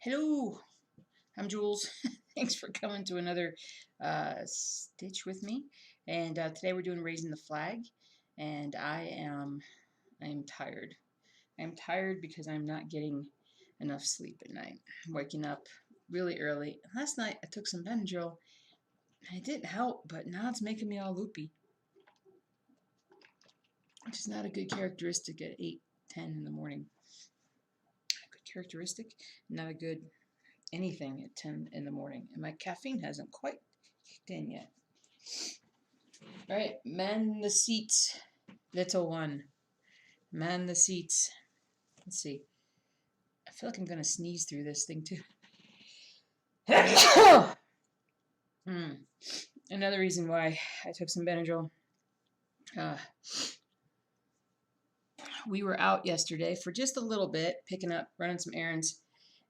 Hello, I'm Jules. Thanks for coming to another stitch with me. And today we're doing raising the flag, and I am tired. I'm tired because I'm not getting enough sleep at night. I'm waking up really early. Last night I took some Benadryl, and it didn't help, but now it's making me all loopy, which is not a good characteristic at 8, 10 in the morning. A good characteristic, not a good anything at 10 in the morning, and my caffeine hasn't quite kicked in yet. All right, man the seats, little one. Man the seats. Let's see. I feel like I'm going to sneeze through this thing too. Another reason why I took some Benadryl. We were out yesterday for just a little bit, picking up, running some errands,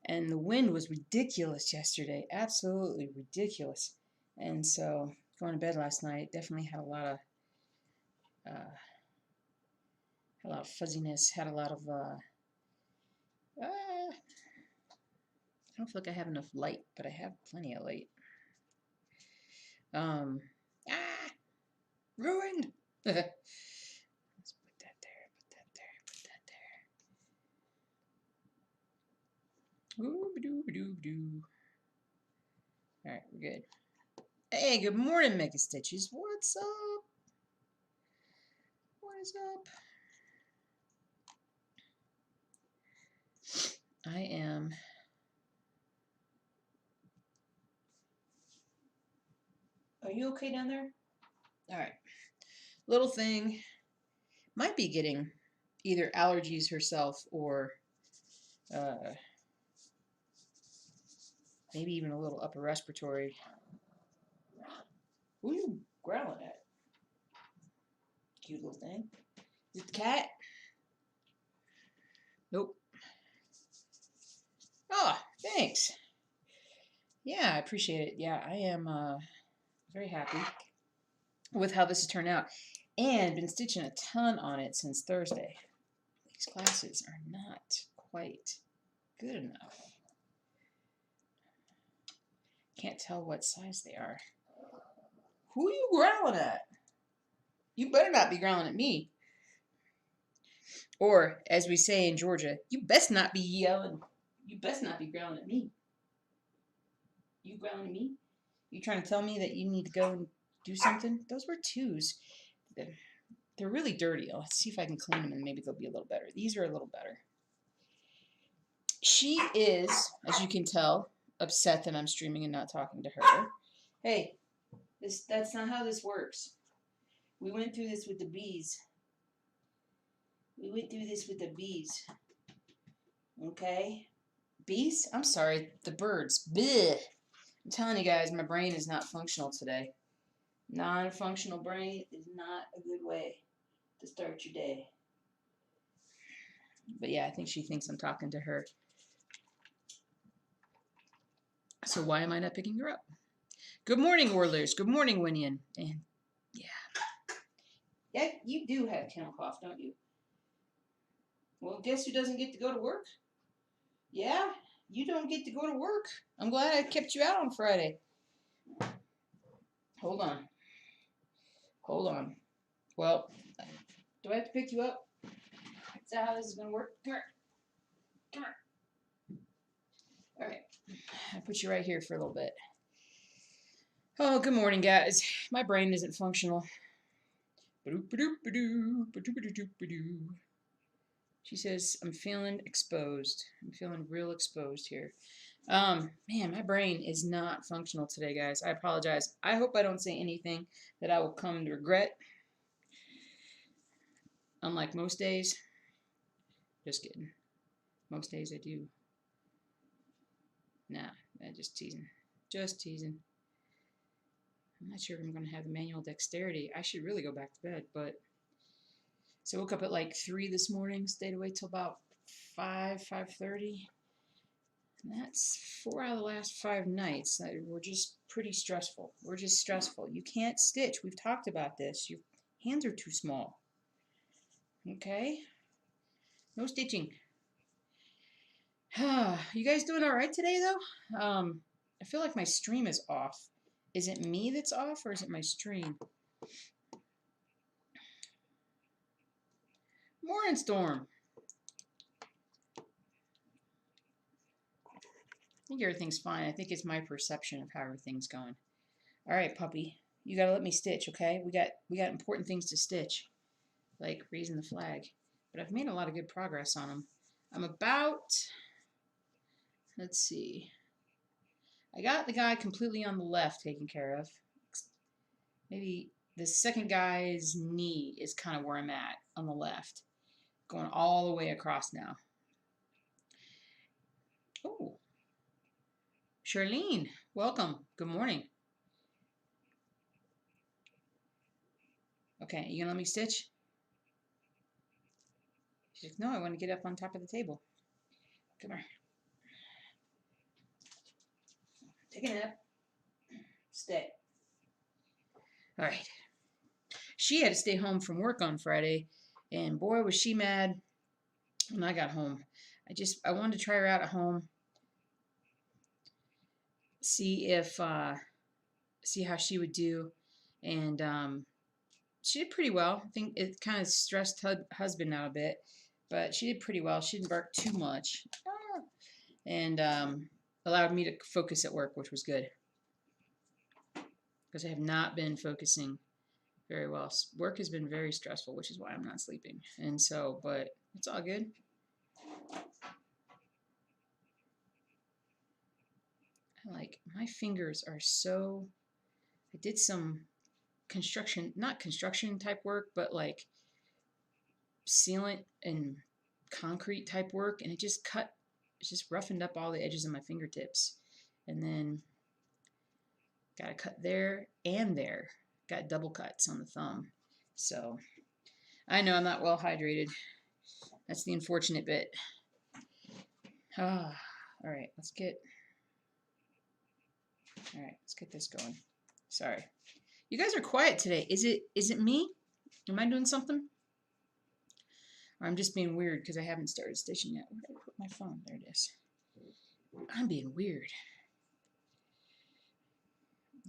and the wind was ridiculous yesterday. Absolutely ridiculous. And so going to bed last night definitely had a lot of fuzziness, had a lot of I don't feel like I have enough light, but I have plenty of light. Ah, ruined. Let's put that there, put that there, put that there. Ooh-ba-doo-ba-doo-ba-doo. All right, we're good. Hey, good morning, Mega Stitches. What's up? What is up? I am. Are you okay down there? All right. Little thing might be getting either allergies herself or maybe even a little upper respiratory. Who are you growling at? Cute little thing. Is it the cat? Nope. Oh, thanks. Yeah, I appreciate it. Yeah, I am very happy with how this has turned out. And been stitching a ton on it since Thursday. These glasses are not quite good enough. Can't tell what size they are. Who are you growling at? You better not be growling at me. Or, as we say in Georgia, you best not be yelling. You best not be growling at me. You growling at me? You trying to tell me that you need to go and do something? Those were twos. They're really dirty. Let's see if I can clean them and maybe they'll be a little better. These are a little better. She is, as you can tell, upset that I'm streaming and not talking to her. Hey, that's not how this works. We went through this with the bees. We went through this with the bees. Okay? Bees? I'm sorry, the birds. Bleh. I'm telling you guys, my brain is not functional today. Non-functional brain is not a good way to start your day. But yeah, I think she thinks I'm talking to her. So why am I not picking her up? Good morning, Orlers. Good morning, Winian. And yeah. Yeah, you do have kennel cough, don't you? Well, guess who doesn't get to go to work? Yeah, you don't get to go to work. I'm glad I kept you out on Friday. Hold on. Hold on. Well, do I have to pick you up? Is that how this is going to work? Come here. Come here. All right. I'll put you right here for a little bit. Oh, good morning, guys. My brain isn't functional. She says, I'm feeling exposed. I'm feeling real exposed here. Man, my brain is not functional today, guys. I apologize. I hope I don't say anything that I will come to regret. Unlike most days. Just kidding. Most days I do. Nah, just teasing. Just teasing. I'm not sure if I'm going to have the manual dexterity. I should really go back to bed, but... So I woke up at like 3 this morning, stayed awake till about 5:30. And that's 4 out of the last 5 nights. We're just pretty stressful. We're just stressful. You can't stitch. We've talked about this. Your hands are too small. Okay? No stitching. You guys doing all right today, though? I feel like my stream is off. Is it me that's off, or is it my stream? Morning, Storm. I think everything's fine. I think it's my perception of how everything's going. All right, puppy. You gotta let me stitch, okay? We got important things to stitch, like raising the flag. But I've made a lot of good progress on them. I'm about, let's see. I got the guy completely on the left taken care of. Maybe the second guy's knee is kind of where I'm at on the left. Going all the way across now. Oh, Charlene, welcome. Good morning. Okay, you gonna let me stitch? She's like, no, I want to get up on top of the table. Come here. Take a nap. Stay. All right. She had to stay home from work on Friday, and boy, was she mad when I got home. I wanted to try her out at home, see how she would do, and she did pretty well. I think it kind of stressed husband out a bit, but she did pretty well. She didn't bark too much, and allowed me to focus at work, which was good, because I have not been focusing very well. Work has been very stressful, which is why I'm not sleeping. And so, but it's all good. Like, my fingers are so, I did some construction, not construction type work, but like sealant and concrete type work, and it just roughened up all the edges of my fingertips. And then got a cut there and there. Got double cuts on the thumb. So I know I'm not well hydrated. That's the unfortunate bit. All right, let's get this going. Sorry. You guys are quiet today. Is it me? Am I doing something? Or I'm just being weird because I haven't started stitching yet. Where did I put my phone? There it is. I'm being weird.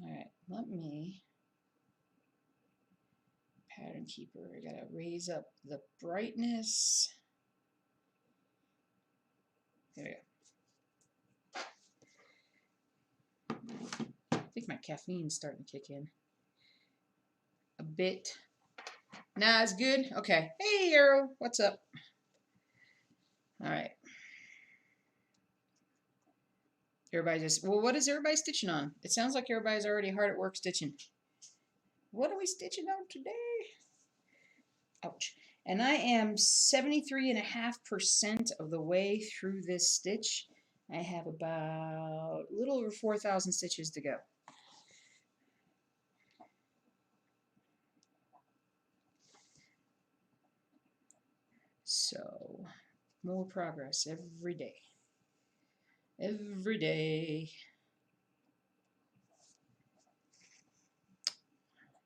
All right, let me pattern keeper. I gotta raise up the brightness. There we go. I think my caffeine's starting to kick in a bit. Nah, it's good. Okay. Hey, Arrow, what's up? All right. Everybody just, well, what is everybody stitching on? It sounds like everybody's already hard at work stitching. What are we stitching on today? Ouch. And I am 73.5% of the way through this stitch. I have about a little over 4,000 stitches to go. So, more progress every day. Every day.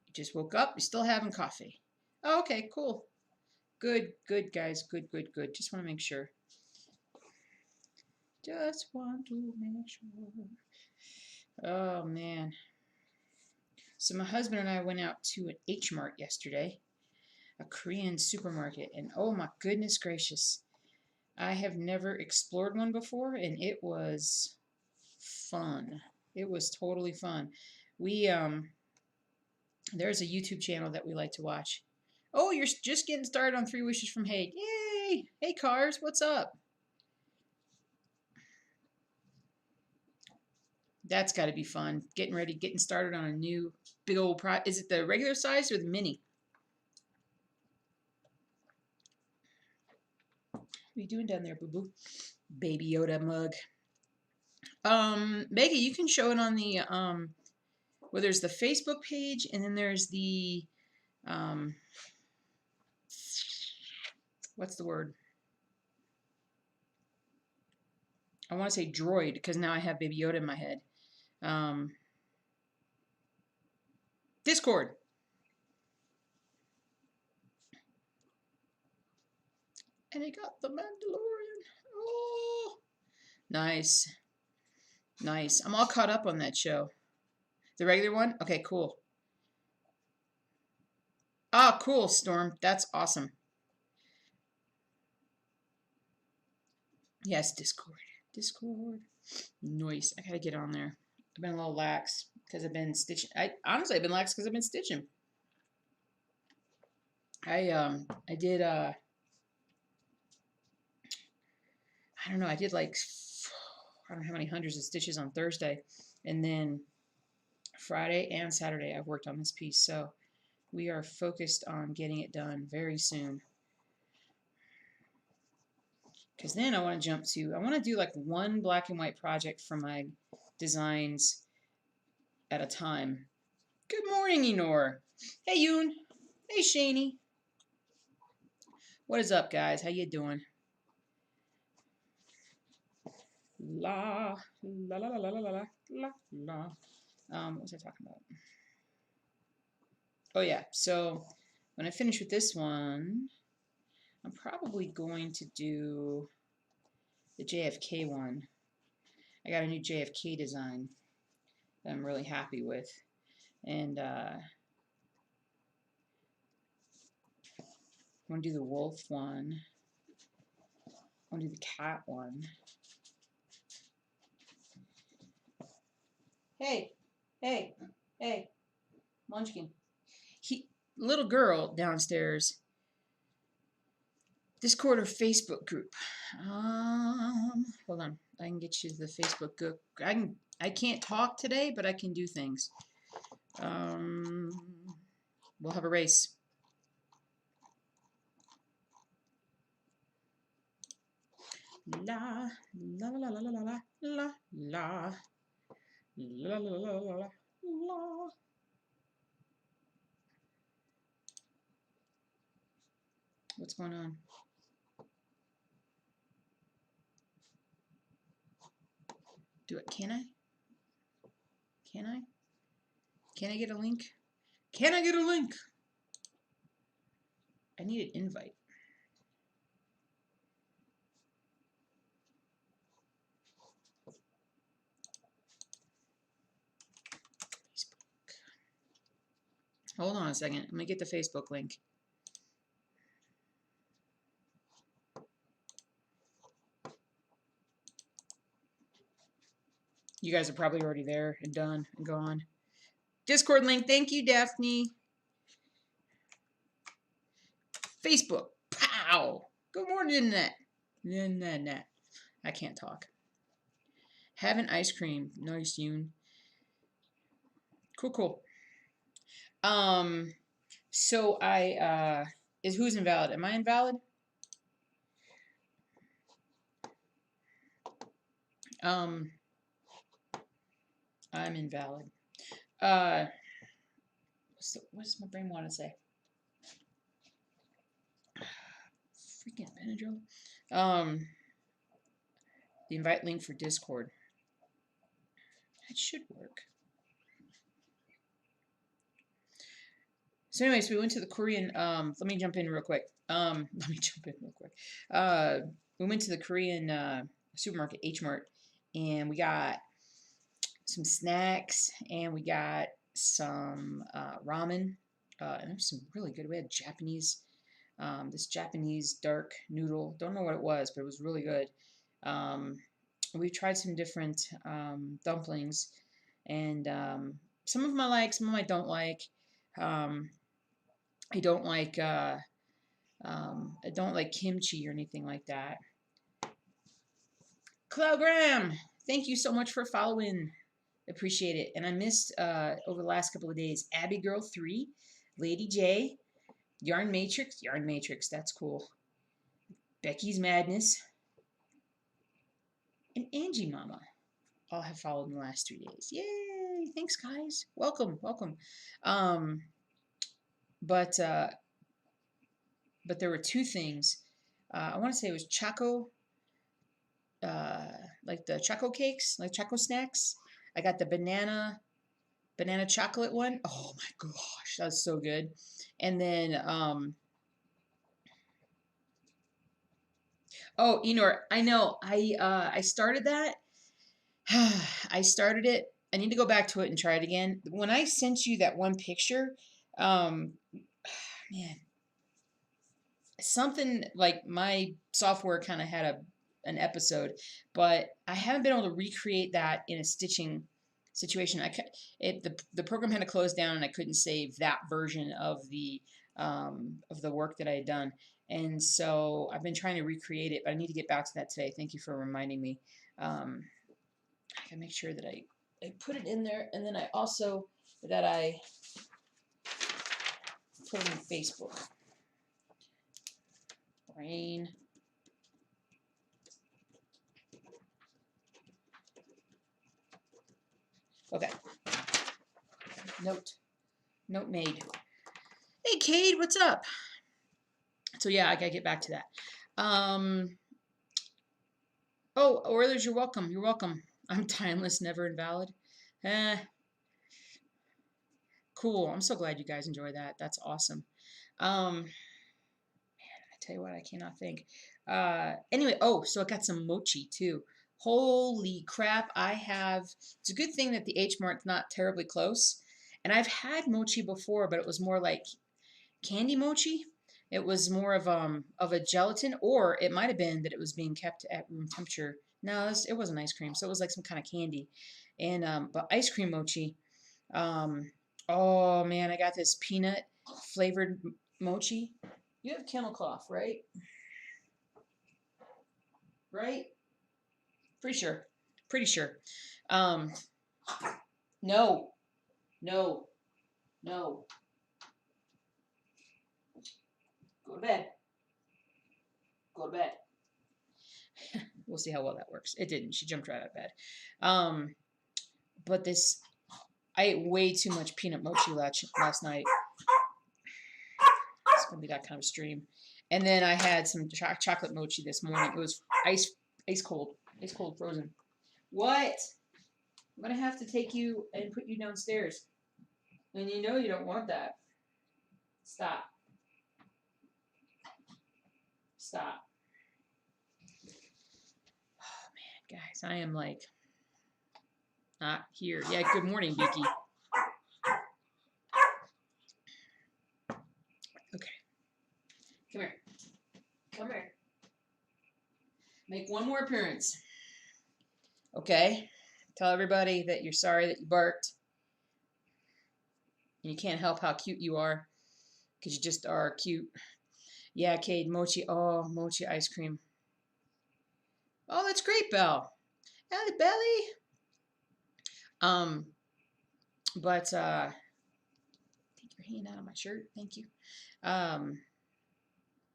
You just woke up, you're still having coffee. Oh, okay, cool. Good, good, guys. Good, good, good. Just want to make sure. Just want to make sure. Oh, man. So my husband and I went out to an H Mart yesterday, a Korean supermarket, and oh my goodness gracious. I have never explored one before, and it was fun. It was totally fun. We, there's a YouTube channel that we like to watch. Oh, you're just getting started on 3 Wishes from Hate. Yay! Hey, Cars, what's up? That's got to be fun. Getting ready, getting started on a new big old Is it the regular size or the mini? What are you doing down there, boo-boo? Baby Yoda mug. Maggie, you can show it on the, well, there's the Facebook page, and then there's the, what's the word? I want to say droid, because now I have Baby Yoda in my head. Discord. And I got the Mandalorian. Oh, Nice. Nice. I'm all caught up on that show. The regular one? Okay, cool. Ah, cool, Storm. That's awesome. Yes, Discord. Discord. Nice. I gotta get on there. I've been a little lax because I've been stitching. Honestly, I've been lax because I've been stitching. I did I don't know, I did like I don't know how many hundreds of stitches on Thursday, and then Friday and Saturday I've worked on this piece, so we are focused on getting it done very soon. Because then I want to do like one black and white project for my designs at a time. Good morning, Enor. Hey, Yoon. Hey, Shani. What is up, guys? How you doing? La la la la la la la la la. What was I talking about? Oh yeah. So when I finish with this one, I'm probably going to do the JFK one. I got a new JFK design that I'm really happy with, and I want to do the wolf one. I want to do the cat one. Hey, hey, hey, Munchkin. Little girl downstairs. Discord or Facebook group. Hold on. I can get you the Facebook group. I can't talk today, but I can do things. We'll have a race. La la la la la la la la la la la la la la. What's going on? Do it. Can I? Can I? Can I get a link? Can I get a link? I need an invite. Facebook. Hold on a second. Let me get the Facebook link. You guys are probably already there and done and gone. Discord link. Thank you, Daphne. Facebook. Pow. Good morning, Internet. Internet. I can't talk. Having ice cream. Nice, Yoon. Cool. So who's invalid? Am I invalid? I'm invalid. What does my brain want to say? Freaking Benadryl. The invite link for Discord. That should work. So anyways, we went to the Korean, let me jump in real quick. We went to the Korean supermarket, H-Mart, and we got some snacks, and we got some ramen, and it was some really good. We had Japanese, this Japanese dark noodle. Don't know what it was, but it was really good. We tried some different dumplings, and some of them I like, some of them I don't like. I don't like kimchi or anything like that. Cloud Graham, thank you so much for following. Appreciate it. And I missed over the last couple of days Abby Girl 3, Lady J, Yarn Matrix, that's cool. Becky's Madness, and Angie Mama all have followed in the last 3 days. Yay! Thanks, guys. Welcome. But there were two things. I want to say it was Choco, like the Choco cakes, like Choco snacks. I got the banana chocolate one. Oh my gosh, that was so good. And then Oh, Enor, I know. I started that. I started it. I need to go back to it and try it again. When I sent you that one picture, um, man, something like my software kind of had an episode, but I haven't been able to recreate that in a stitching situation. The program had to close down, and I couldn't save that version of the work that I had done. And so I've been trying to recreate it, but I need to get back to that today. Thank you for reminding me. I can make sure that I put it in there, and then I also that I put it on Facebook. Rain. Okay. Note made. Hey, Cade, what's up? So yeah, I gotta get back to that. Oh, Oilers, you're welcome. You're welcome. I'm timeless, never invalid. Eh, cool. I'm so glad you guys enjoy that. That's awesome. I tell you what, I cannot think. Anyway, oh, so I got some mochi too. Holy crap, it's a good thing that the H mark's not terribly close. And I've had mochi before, but it was more like candy mochi. It was more of a gelatin, or it might have been that it was being kept at room temperature. No, it wasn't ice cream, so it was like some kind of candy. And but ice cream mochi. Um, oh man, I got this peanut flavored mochi. You have kennel cloth, right? Right? Pretty sure. Pretty sure. Um, no, no, no. Go to bed. Go to bed. We'll see how well that works. It didn't. She jumped right out of bed. But I ate way too much peanut mochi last night. It's gonna be that kind of stream. And then I had some chocolate mochi this morning. It was ice cold frozen. What? I'm gonna have to take you and put you downstairs. And you know you don't want that. Stop. Stop. Oh man, guys, I am like not here. Yeah, good morning, Beaky. Okay. Come here. Come here. Make one more appearance. Okay? Tell everybody that you're sorry that you barked. And you can't help how cute you are. Because you just are cute. Yeah, Cade, mochi. Oh, mochi ice cream. Oh, that's great, Belle. Allie Belly. But take your hand out of my shirt. Thank you. But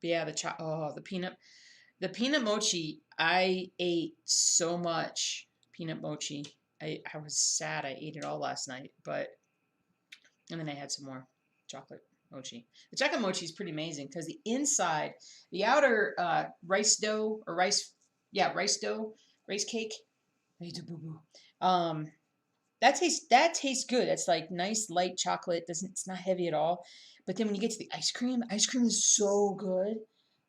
yeah, the peanut mochi. I ate so much peanut mochi. I was sad I ate it all last night, and then I had some more chocolate mochi. The chocolate mochi is pretty amazing because the inside, the outer rice dough or rice dough, rice cake. Um, that tastes good. It's like nice light chocolate. It's not heavy at all. But then when you get to the ice cream is so good.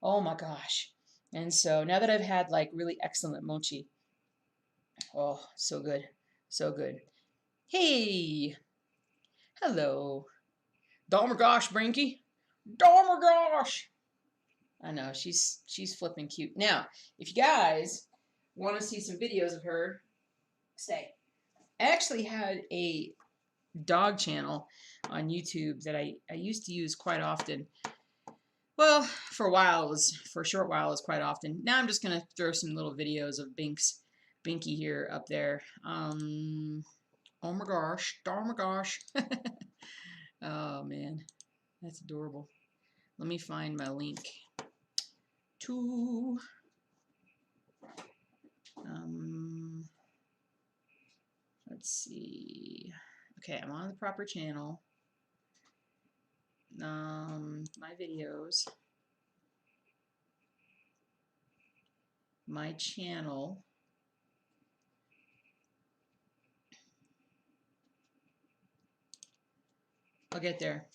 Oh my gosh. And so now that I've had like really excellent mochi, oh, so good. So good. Hey, hello. Gosh, Brinky. Gosh. I know, she's flipping cute. Now, if you guys want to see some videos of her, stay. I actually had a dog channel on YouTube that I used to use quite often. Well, for a short while, it was quite often. Now I'm just gonna throw some little videos of Binky here up there. Oh my gosh, oh my gosh. Oh man, that's adorable. Let me find my link to let's see. Okay, I'm on the proper channel. My videos, my channel. I'll get there.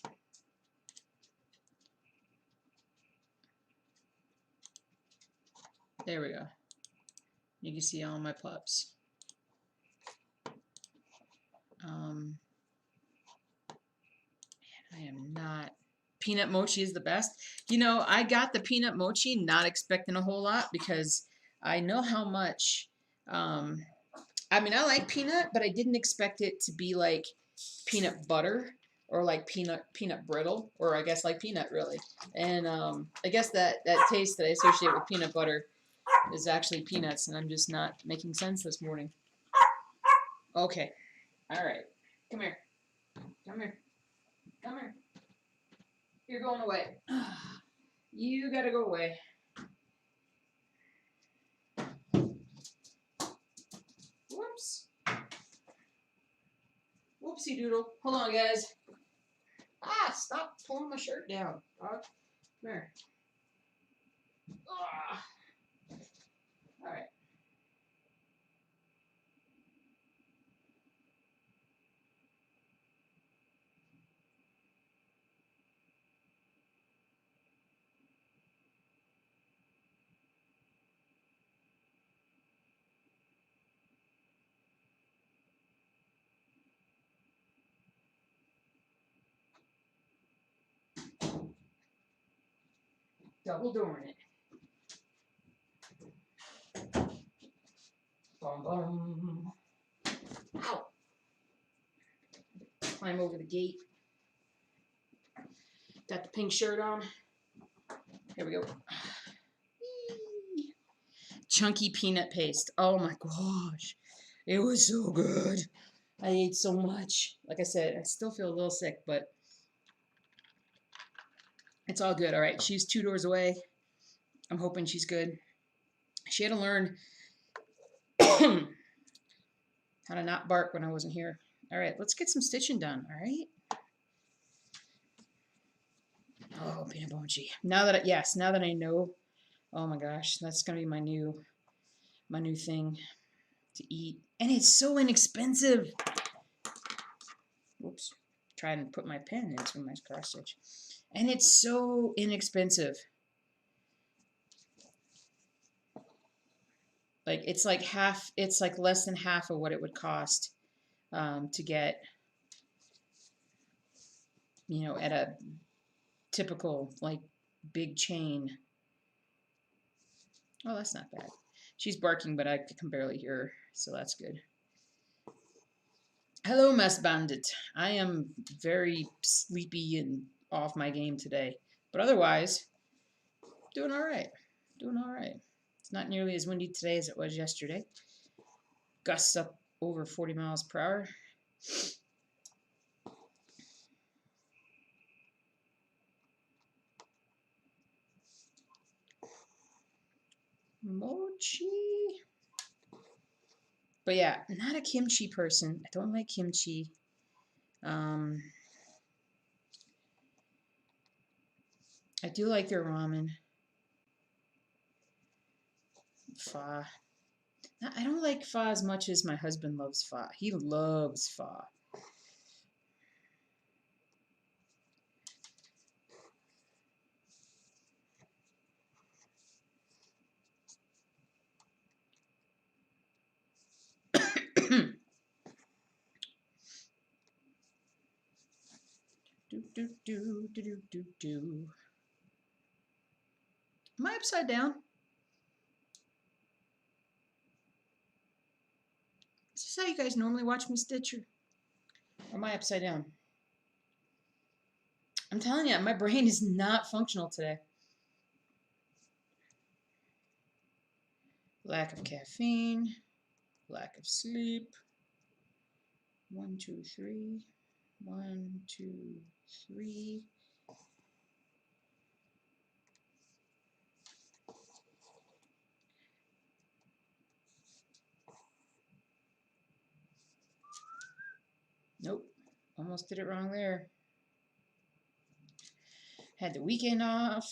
There we go. You can see all my pups. I am not. Peanut mochi is the best. You know, I got the peanut mochi not expecting a whole lot because I know how much. I mean, I like peanut, but I didn't expect it to be like peanut butter or like peanut brittle, or I guess like peanut really. And I guess that taste that I associate with peanut butter is actually peanuts, and I'm just not making sense this morning. Okay. All right. Come here. Come here. Come here. You're going away. You gotta go away. Whoops. Whoopsie doodle. Hold on, guys. Stop pulling my shirt down. Dog. Come here. Ah. All right. Double dooring it. Bum bum. Ow. Climb over the gate. Got the pink shirt on. Here we go. Chunky peanut paste. Oh my gosh. It was so good. I ate so much. Like I said, I still feel a little sick, but it's all good. All right, she's 2 doors away. I'm hoping she's good. She had to learn how to not bark when I wasn't here. All right, let's get some stitching done, all right? Oh, peanut mochi. Now that I know, oh my gosh, that's gonna be my new thing to eat. And it's so inexpensive. Oops, trying to put my pen into my cross stitch. And it's so inexpensive. Like it's like less than half of what it would cost to get, you know, at a typical like big chain. Oh, that's not bad. She's barking, but I can barely hear her, so that's good. Hello, Mess Bandit. I am very sleepy and off my game today, but otherwise, doing all right. Doing all right. It's not nearly as windy today as it was yesterday. Gusts up over 40 miles per hour. Mochi. But yeah, not a kimchi person. I don't like kimchi. I do like their ramen. Pho. I don't like pho as much as my husband loves pho. He loves pho. Do. Am I upside down? Is this how you guys normally watch me stitch, or am I upside down? I'm telling you, my brain is not functional today. Lack of caffeine, lack of sleep. 1, 2, 3. 1, 2, 3. Nope, almost did it wrong there. Had the weekend off,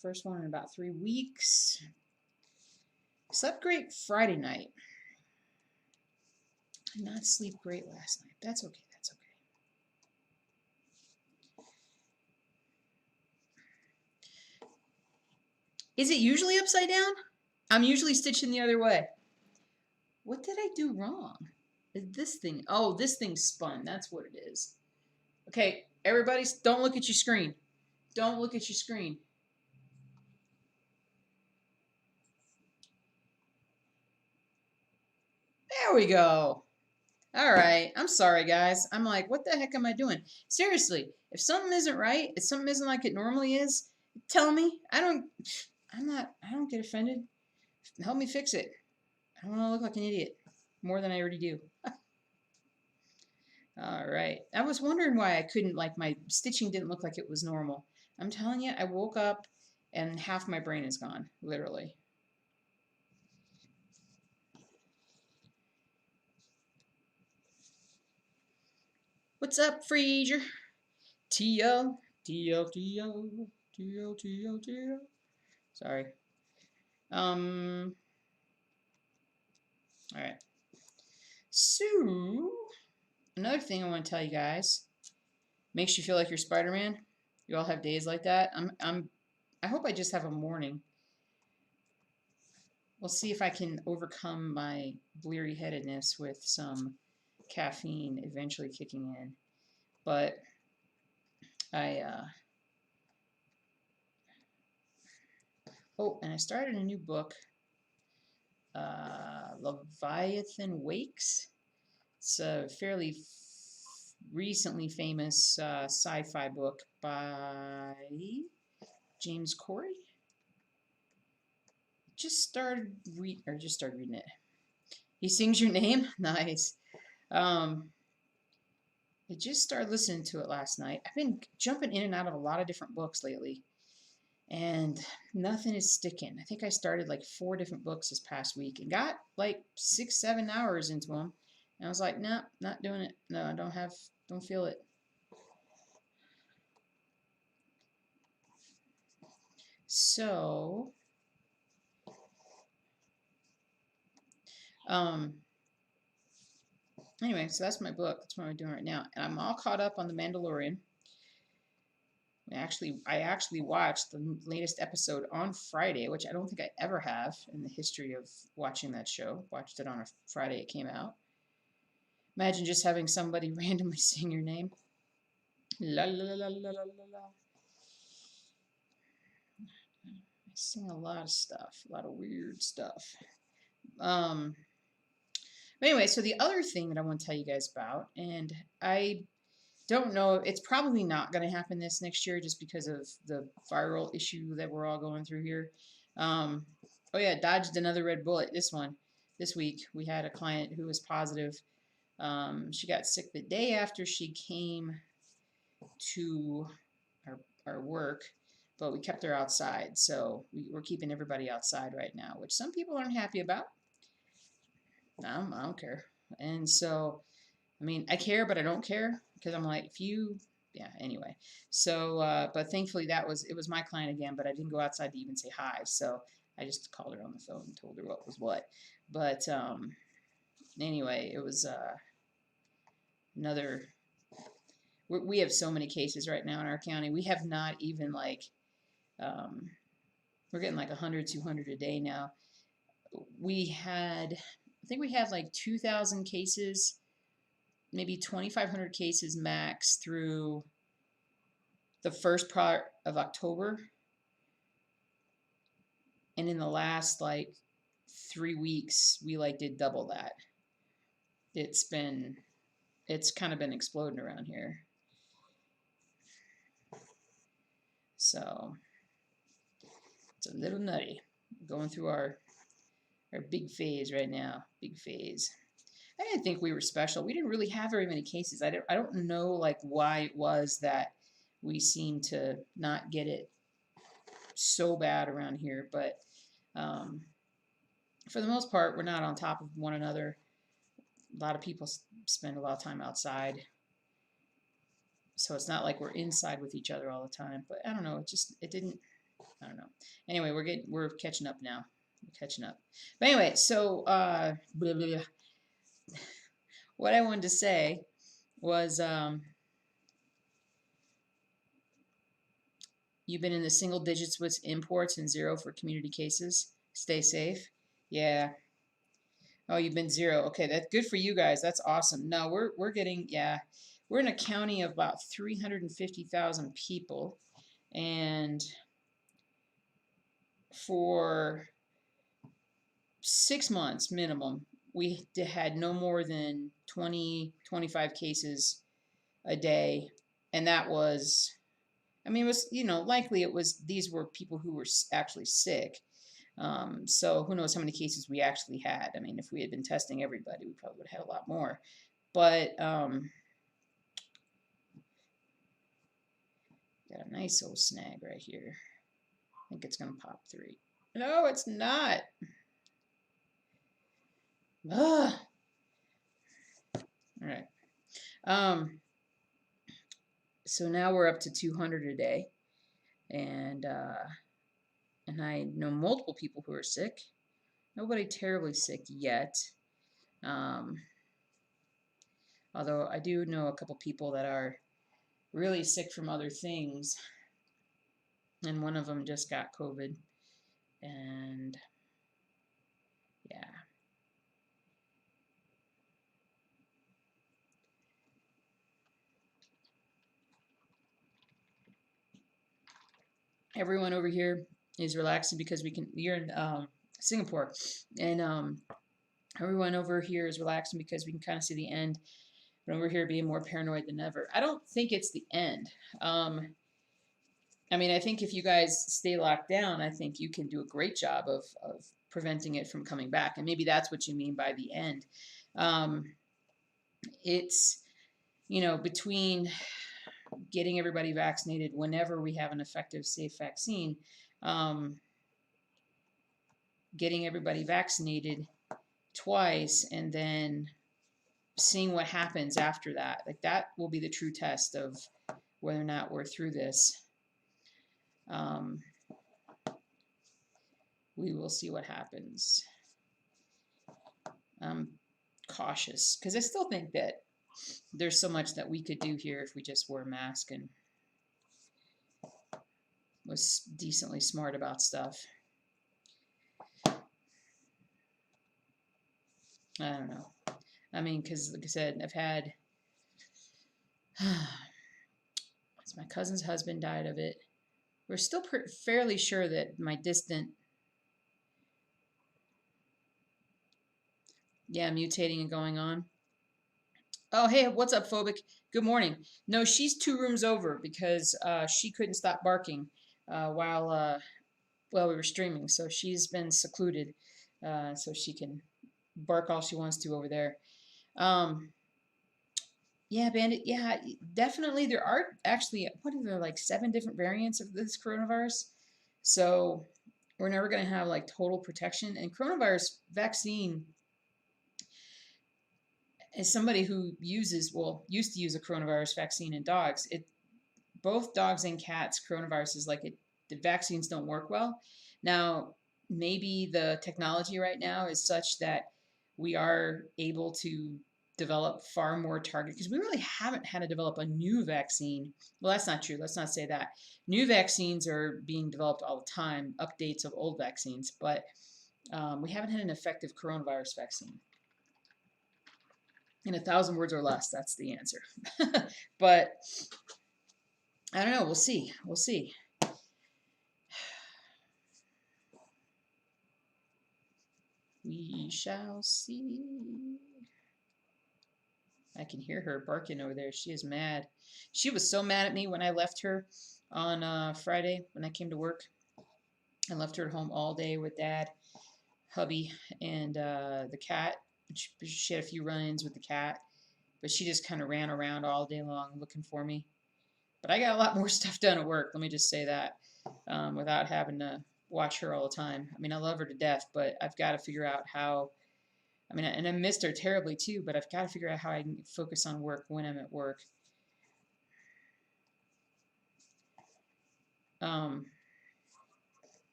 first one in about 3 weeks. Slept great Friday night. Did not sleep great last night. That's okay, that's okay. Is it usually upside down? I'm usually stitching the other way. What did I do wrong? This thing, oh, this thing spun. That's what it is. Okay, everybody, don't look at your screen. Don't look at your screen. There we go. All right. I'm sorry, guys. I'm like, what the heck am I doing? Seriously, if something isn't right, if something isn't like it normally is, tell me. I don't get offended. Help me fix it. I don't want to look like an idiot more than I already do. All right. I was wondering why I couldn't, like, my stitching didn't look like it was normal. I'm telling you, I woke up and half my brain is gone, literally. What's up, Fraser? T.O. T.O. T.O. T.O. T.O. T.O. Sorry. All right. So, another thing I want to tell you guys makes you feel like you're Spider-Man. You all have days like that. I hope I just have a morning. We'll see if I can overcome my bleary headedness with some caffeine eventually kicking in. But oh, and I started a new book, Leviathan Wakes. It's a fairly recently famous sci-fi book by James Corey. Just started reading it. He sings your name? Nice. I just started listening to it last night. I've been jumping in and out of a lot of different books lately, and nothing is sticking. I think I started like 4 different books this past week and got like 6, 7 hours into them. And I was like, no, not doing it. No, I don't feel it. So, anyway, so that's my book. That's what I'm doing right now. And I'm all caught up on The Mandalorian. I actually watched the latest episode on Friday, which I don't think I ever have in the history of watching that show. Watched it on a Friday it came out. Imagine just having somebody randomly sing your name. La la la la la la la. I sing a lot of stuff, a lot of weird stuff. Anyway, so the other thing that I want to tell you guys about, and I don't know, it's probably not going to happen this next year just because of the viral issue that we're all going through here. Oh yeah, dodged another red bullet. This week we had a client who was positive. She got sick the day after she came to our work, but we kept her outside. So we're keeping everybody outside right now, which some people aren't happy about. I don't care. And so, I mean, I care, but I don't care because I'm like, yeah, anyway. So, but thankfully it was my client again, but I didn't go outside to even say hi. So I just called her on the phone and told her what was what. But, anyway, it was, another, we have so many cases right now in our county. We have not even like, we're getting like 100, 200 a day now. I think we had like 2,000 cases, maybe 2,500 cases max through the first part of October. And in the last like 3 weeks, we like did double that. It's kind of been exploding around here. So it's a little nutty. Going through our big phase right now. Big phase. I didn't think we were special. We didn't really have very many cases. I don't know like why it was that we seem to not get it so bad around here, but for the most part, we're not on top of one another. A lot of people spend a lot of time outside, so it's not like we're inside with each other all the time. But I don't know. It didn't. I don't know. Anyway, we're catching up now. We're catching up. But anyway, so blah, blah, blah. What I wanted to say was you've been in the single digits with imports and 0 for community cases. Stay safe. Yeah. Oh, you've been 0. Okay, that's good for you guys. That's awesome. No, we're getting, yeah. We're in a county of about 350,000 people, and for 6 months minimum, we had no more than 20, 25 cases a day, and that was, I mean, it was, likely it was, these were people who were actually sick. So who knows how many cases we actually had. I mean, if we had been testing everybody, we probably would have had a lot more. But got a nice old snag right here. I think it's going to pop 3. No, it's not. Ugh. All right. So now we're up to 200 a day, and I know multiple people who are sick. Nobody terribly sick yet. Although I do know a couple people that are really sick from other things, and one of them just got COVID, and yeah. Everyone over here is relaxing because you're in Singapore, and everyone over here is relaxing because we can kind of see the end, but over here being more paranoid than ever. I don't think it's the end. I mean, I think if you guys stay locked down, I think you can do a great job of preventing it from coming back. And maybe that's what you mean by the end. It's, between getting everybody vaccinated whenever we have an effective, safe vaccine, getting everybody vaccinated twice, and then seeing what happens after that. Like, that will be the true test of whether or not we're through this. We will see what happens. I'm cautious because I still think that there's so much that we could do here if we just wore a mask and was decently smart about stuff. I don't know. I mean, because like I said, I've had my cousin's husband died of it. We're still fairly sure that my distant, mutating and going on. Oh, hey, what's up, Phobic? Good morning. No, she's 2 rooms over because she couldn't stop barking while we were streaming. So she's been secluded so she can bark all she wants to over there. Yeah, Bandit. Yeah, definitely. There are actually, what are there, like 7 different variants of this coronavirus? So we're never going to have like total protection. And coronavirus vaccine, as somebody who used to use a coronavirus vaccine in dogs, both dogs and cats, coronavirus is like the vaccines don't work well. Now, maybe the technology right now is such that we are able to develop far more targeted, because we really haven't had to develop a new vaccine. Well, that's not true. Let's not say that. New vaccines are being developed all the time, updates of old vaccines, but we haven't had an effective coronavirus vaccine. In 1,000 words or less, that's the answer. But I don't know. We'll see. We'll see. We shall see. I can hear her barking over there. She is mad. She was so mad at me when I left her on Friday when I came to work. I left her at home all day with Dad, hubby, and the cat. She had a few run-ins with the cat, but she just kind of ran around all day long looking for me. But I got a lot more stuff done at work, let me just say that, without having to watch her all the time. I mean, I love her to death, but I've got to figure out how, I mean, and I missed her terribly too, but I've got to figure out how I can focus on work when I'm at work.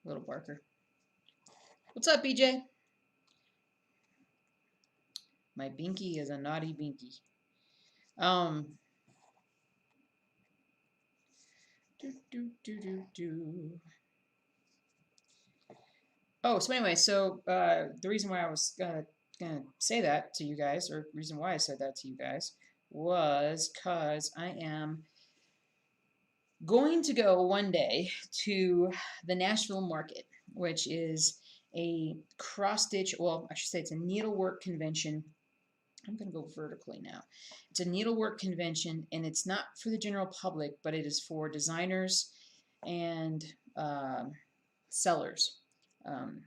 Little Barker. What's up, BJ? My binky is a naughty binky. Do. Oh, so anyway, the reason why I was gonna say that to you guys, or reason why I said that to you guys, was because I am going to go one day to the Nashville Market, which is a cross stitch. Well, I should say it's a needlework convention. I'm going to go vertically now. It's a needlework convention, and it's not for the general public, but it is for designers and sellers, um,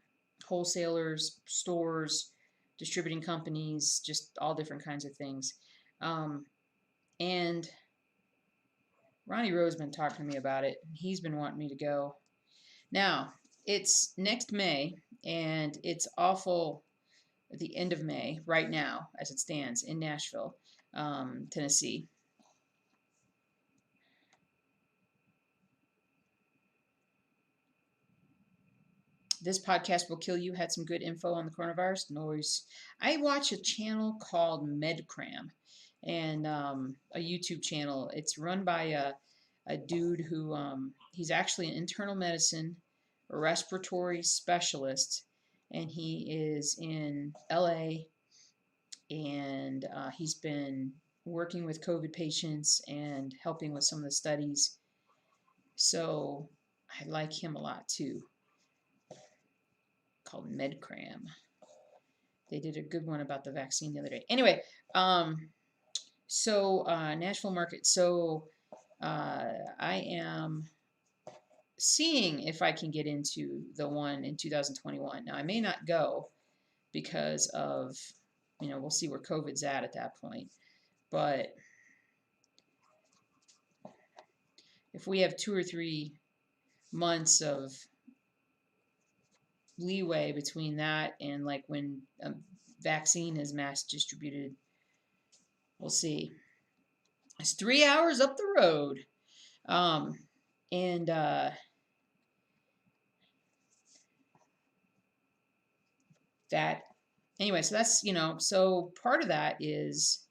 wholesalers, stores, distributing companies, just all different kinds of things. And Ronnie Rowe's been talking to me about it. He's been wanting me to go. Now, it's next May, and it's awful at the end of May, right now, as it stands, in Nashville, Tennessee. This podcast will kill you had some good info on the coronavirus. Noise. I watch a channel called MedCram, and a YouTube channel. It's run by a dude who he's actually an internal medicine respiratory specialist, and he is in LA, and he's been working with COVID patients and helping with some of the studies. So I like him a lot too. Called MedCram. They did a good one about the vaccine the other day. Anyway, Nashville Market. So I am seeing if I can get into the one in 2021. Now I may not go because of, we'll see where COVID's at that point. But if we have 2 or 3 months of leeway between that and like when a vaccine is mass distributed, we'll see. It's 3 hours up the road. And that, anyway, so that's, so part of that is,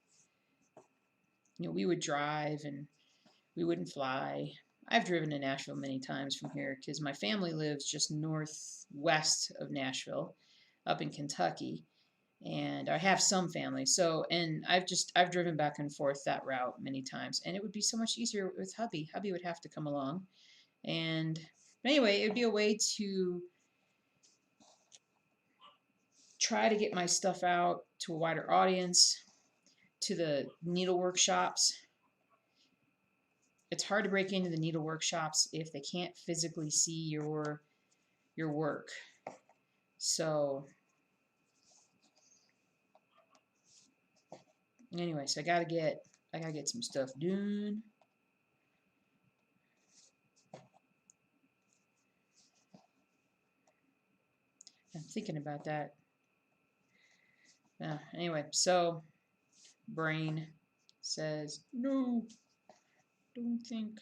we would drive and we wouldn't fly. I've driven to Nashville many times from here because my family lives just northwest of Nashville, up in Kentucky, and I have some family. So, and I've driven back and forth that route many times, and it would be so much easier with hubby. Hubby would have to come along, and anyway, it would be a way to try to get my stuff out to a wider audience, to the needlework shops. It's hard to break into the needle workshops if they can't physically see your work. So anyway, so I gotta get some stuff done. I'm thinking about that. Anyway, so brain says no. Don't think.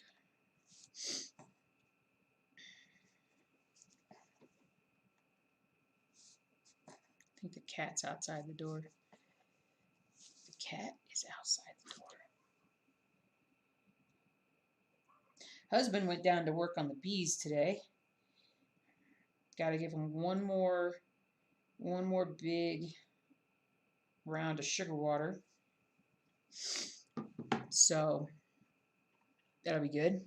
I think the cat's outside the door. The cat is outside the door. Husband went down to work on the bees today. Got to give him one more big round of sugar water. So that'll be good.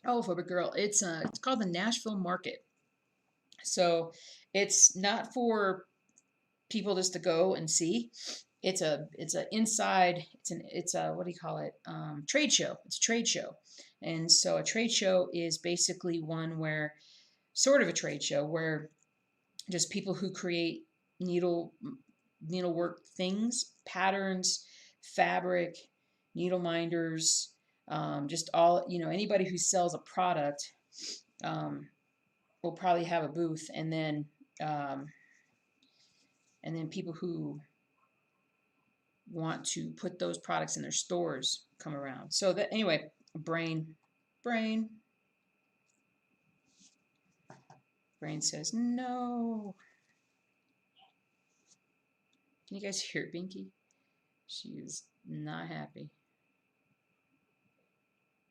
Oh, Phobic Girl, it's called the Nashville Market. So it's not for people just to go and see. It's a inside. It's a what do you call it? Trade show. It's a trade show, and so a trade show is basically one where, sort of a trade show where just people who create needlework things, patterns, fabric, needle minders, just all, anybody who sells a product will probably have a booth, and then people who want to put those products in their stores come around. So that, anyway, brain says no. Can you guys hear Binky? She is not happy.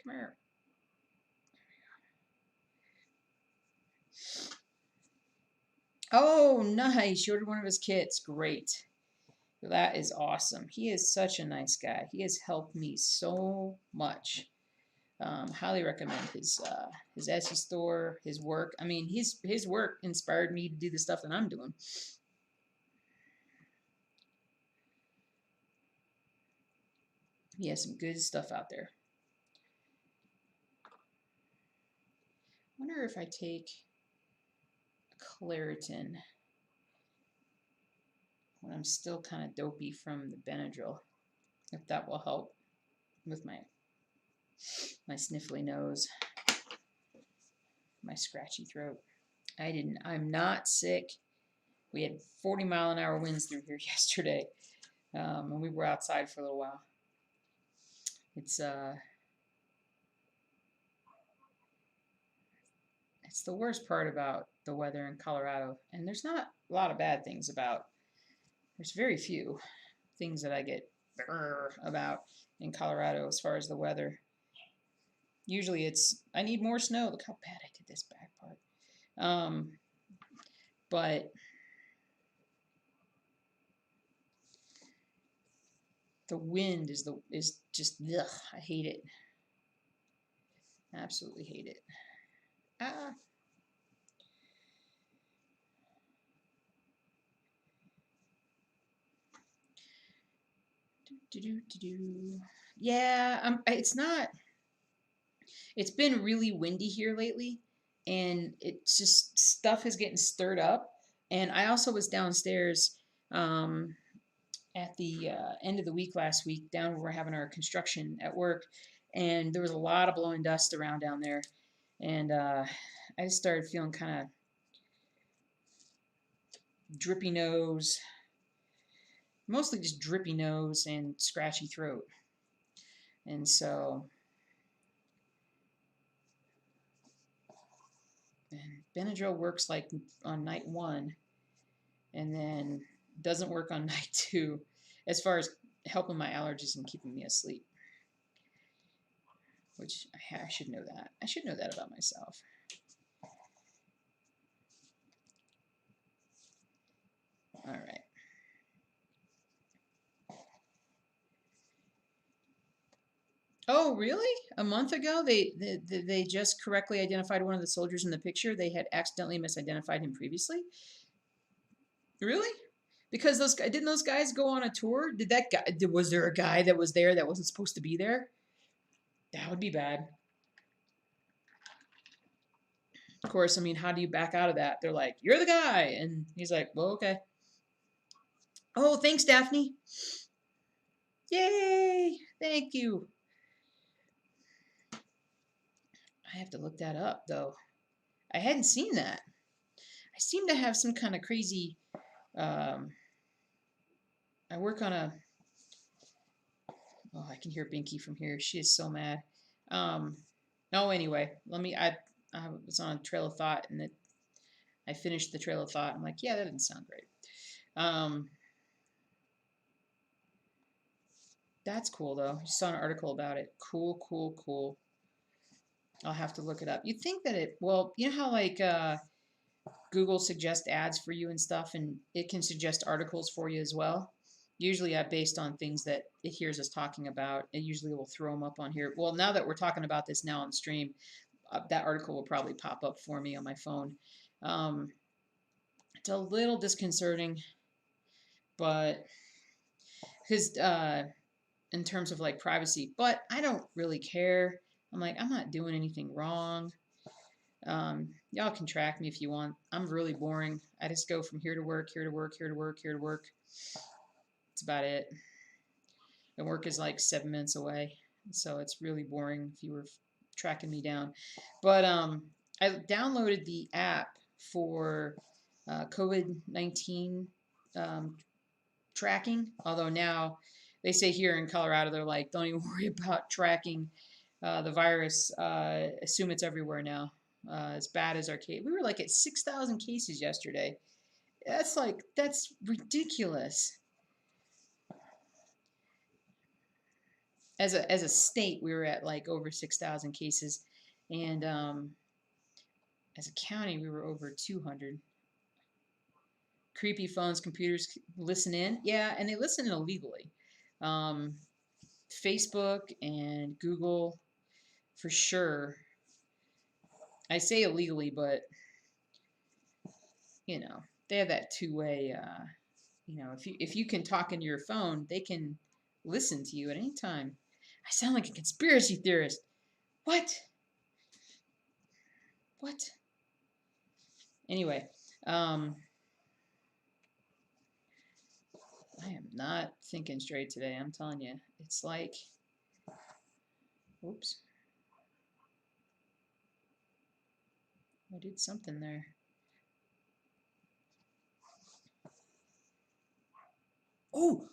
Come here. Oh, nice. You ordered one of his kits. Great. That is awesome. He is such a nice guy. He has helped me so much. Highly recommend his Etsy store, his work. I mean, his work inspired me to do the stuff that I'm doing. He has some good stuff out there. I wonder if I take Claritin when I'm still kind of dopey from the Benadryl, if that will help with my sniffly nose, my scratchy throat. I'm not sick. We had 40-mile-an-hour winds through here yesterday, and we were outside for a little while. It's the worst part about the weather in Colorado, and there's not a lot of bad things about. There's very few things that I get about in Colorado as far as the weather. Usually it's I need more snow. Look how bad I did this back part. But the wind is just ugh, I hate it. Absolutely hate it. Ah. Yeah, it's not. It's been really windy here lately, and it's just stuff is getting stirred up. And I also was downstairs um, at the end of the week last week, down where we're having our construction at work, and there was a lot of blowing dust around down there, and I just started feeling kind of drippy nose, mostly just drippy nose and scratchy throat, and so. And Benadryl works like on night 1, and then doesn't work on night 2, as far as helping my allergies and keeping me asleep. Which I should know that. I should know that about myself. All right. Oh, really? A month ago, they just correctly identified one of the soldiers in the picture. They had accidentally misidentified him previously. Really? Because didn't those guys go on a tour? Was there a guy that was there that wasn't supposed to be there? That would be bad. Of course, I mean, how do you back out of that? They're like, "You're the guy," and he's like, "Well, okay." Oh, thanks, Daphne. Yay! Thank you. I have to look that up though. I hadn't seen that. I seem to have some kind of crazy. Um, I work on a. Oh, I can hear Binky from here. She is so mad. Um, oh, anyway, I was on a trail of thought, and I finished the trail of thought. I'm like, yeah, that didn't sound great. Um, that's cool though. I saw an article about it. Cool, cool, cool. I'll have to look it up. You'd think that well, you know how like Google suggests ads for you and stuff, and it can suggest articles for you as well. Usually, based on things that it hears us talking about, it usually will throw them up on here. Well, now that we're talking about this now on the stream, that article will probably pop up for me on my phone. Um, it's a little disconcerting, but because in terms of like privacy, but I don't really care. I'm like, I'm not doing anything wrong. Y'all can track me if you want. I'm really boring. I just go from here to work, here to work, here to work, here to work. That's about it. And work is like 7 minutes away, so it's really boring if you were tracking me down. But I downloaded the app for COVID-19 tracking. Although now they say here in Colorado, they're like, don't even worry about tracking the virus. Assume it's everywhere now. As bad as our case, we were like at 6,000 cases yesterday. That's ridiculous. As a state, we were at like over 6,000 cases, and as a county, we were over 200. creepy phones, computers listen in. Yeah, and they listen in illegally. Um, Facebook and Google, for sure. I say illegally, but you know they have that two-way. If you can talk into your phone, they can listen to you at any time. I sound like a conspiracy theorist. What? What? Anyway, um, I am not thinking straight today. I'm telling you, it's like, oops, I did something there. Oh!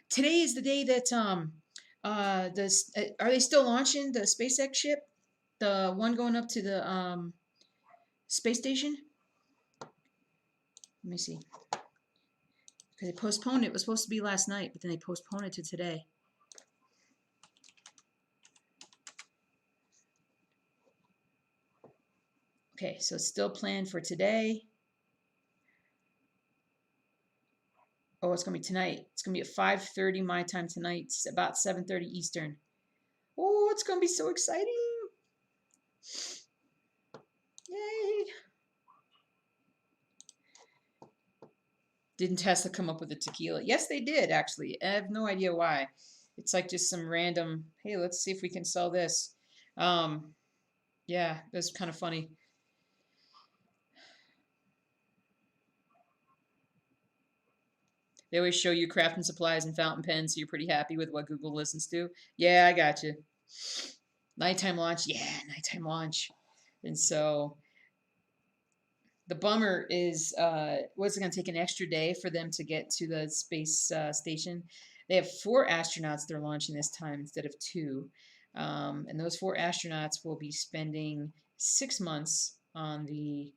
Today is the day that are they still launching the SpaceX ship, the one going up to the space station? Let me see. Because they postponed it. It was supposed to be last night, but then they postponed it to today. Okay, so it's still planned for today. Oh, it's gonna be tonight. It's gonna be at 5:30 my time tonight. It's about 7:30 Eastern. Oh, it's gonna be so exciting! Yay! Didn't Tesla come up with the tequila? Yes, they did, actually. I have no idea why. It's like just some random, hey, let's see if we can sell this. Yeah, that's kind of funny. They always show you crafting supplies and fountain pens, so you're pretty happy with what Google listens to. Yeah, I got you. Nighttime launch, yeah, nighttime launch. And so the bummer is, was it going to take an extra day for them to get to the space station? They have 4 astronauts they're launching this time instead of 2. And those 4 astronauts will be spending 6 months on the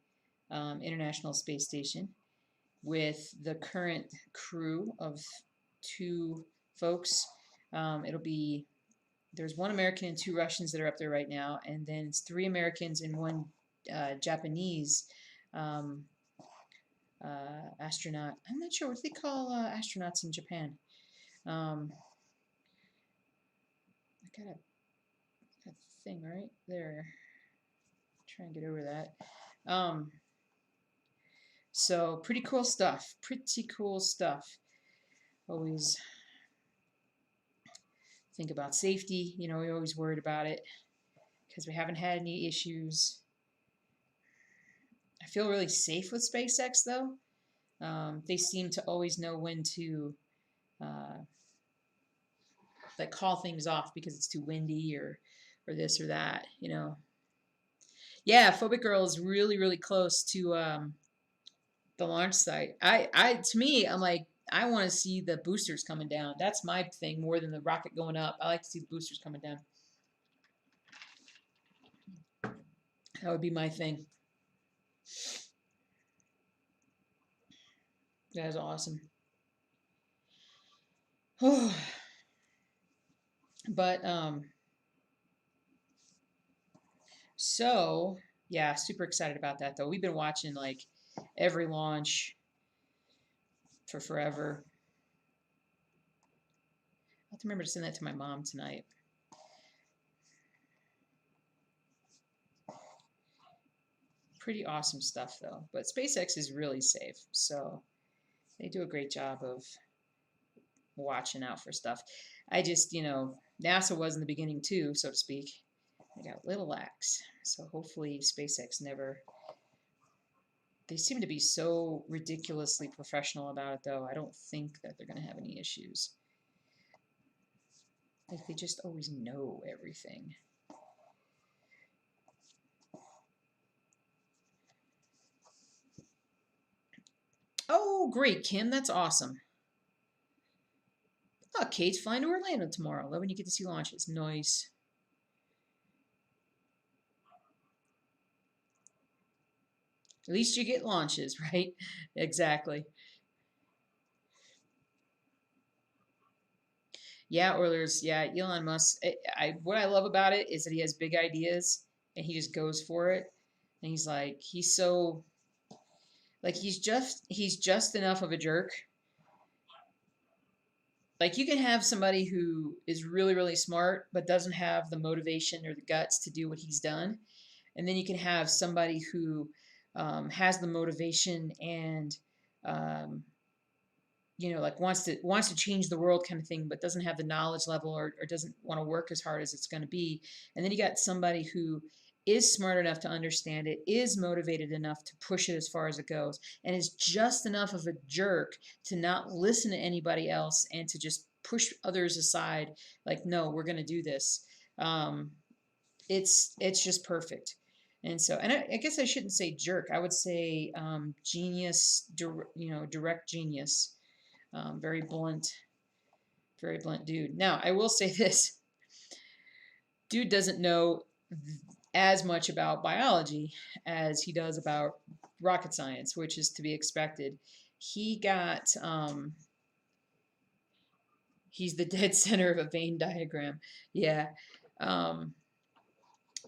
International Space Station with the current crew of 2 folks. It'll be There's 1 American and 2 Russians that are up there right now, and then it's 3 Americans and 1 Japanese um, astronaut. I'm not sure what they call astronauts in Japan. I got a thing right there. Try and get over that. So pretty cool stuff. Pretty cool stuff. Always think about safety. We're always worried about it because we haven't had any issues. I feel really safe with SpaceX though. They seem to always know when to uh, like call things off because it's too windy or this or that. Yeah, Phobic Girl is really, really close to the launch site. To me, I'm like, I want to see the boosters coming down. That's my thing more than the rocket going up. I like to see the boosters coming down. That would be my thing. That is awesome. But so yeah, super excited about that though. We've been watching like every launch for forever. I have to remember to send that to my mom tonight. Pretty awesome stuff though. But SpaceX is really safe, so they do a great job of watching out for stuff. I just, NASA was in the beginning too, so to speak. They got little lax. So hopefully SpaceX never. They seem to be so ridiculously professional about it, though. I don't think that they're going to have any issues. Like they just always know everything. Oh, great, Kim. That's awesome. Oh, Kate's flying to Orlando tomorrow. Love when you get to see launches. Nice. At least you get launches, right? Exactly. Yeah, Oilers. Yeah, Elon Musk. What I love about it is that he has big ideas and he just goes for it. And he's like, he's so Like he's just enough of a jerk. Like you can have somebody who is really really smart but doesn't have the motivation or the guts to do what he's done, and then you can have somebody who has the motivation and um, like wants to change the world kind of thing, but doesn't have the knowledge level or doesn't want to work as hard as it's going to be. And then you got somebody who is smart enough to understand it, is motivated enough to push it as far as it goes, and is just enough of a jerk to not listen to anybody else and to just push others aside. Like, no, we're going to do this. Um, it's just perfect. And so, and I guess I shouldn't say jerk. I would say genius, direct genius. Very blunt dude. Now, I will say this: dude doesn't know as much about biology as he does about rocket science, which is to be expected. He got he's the dead center of a Venn diagram. Yeah. Um,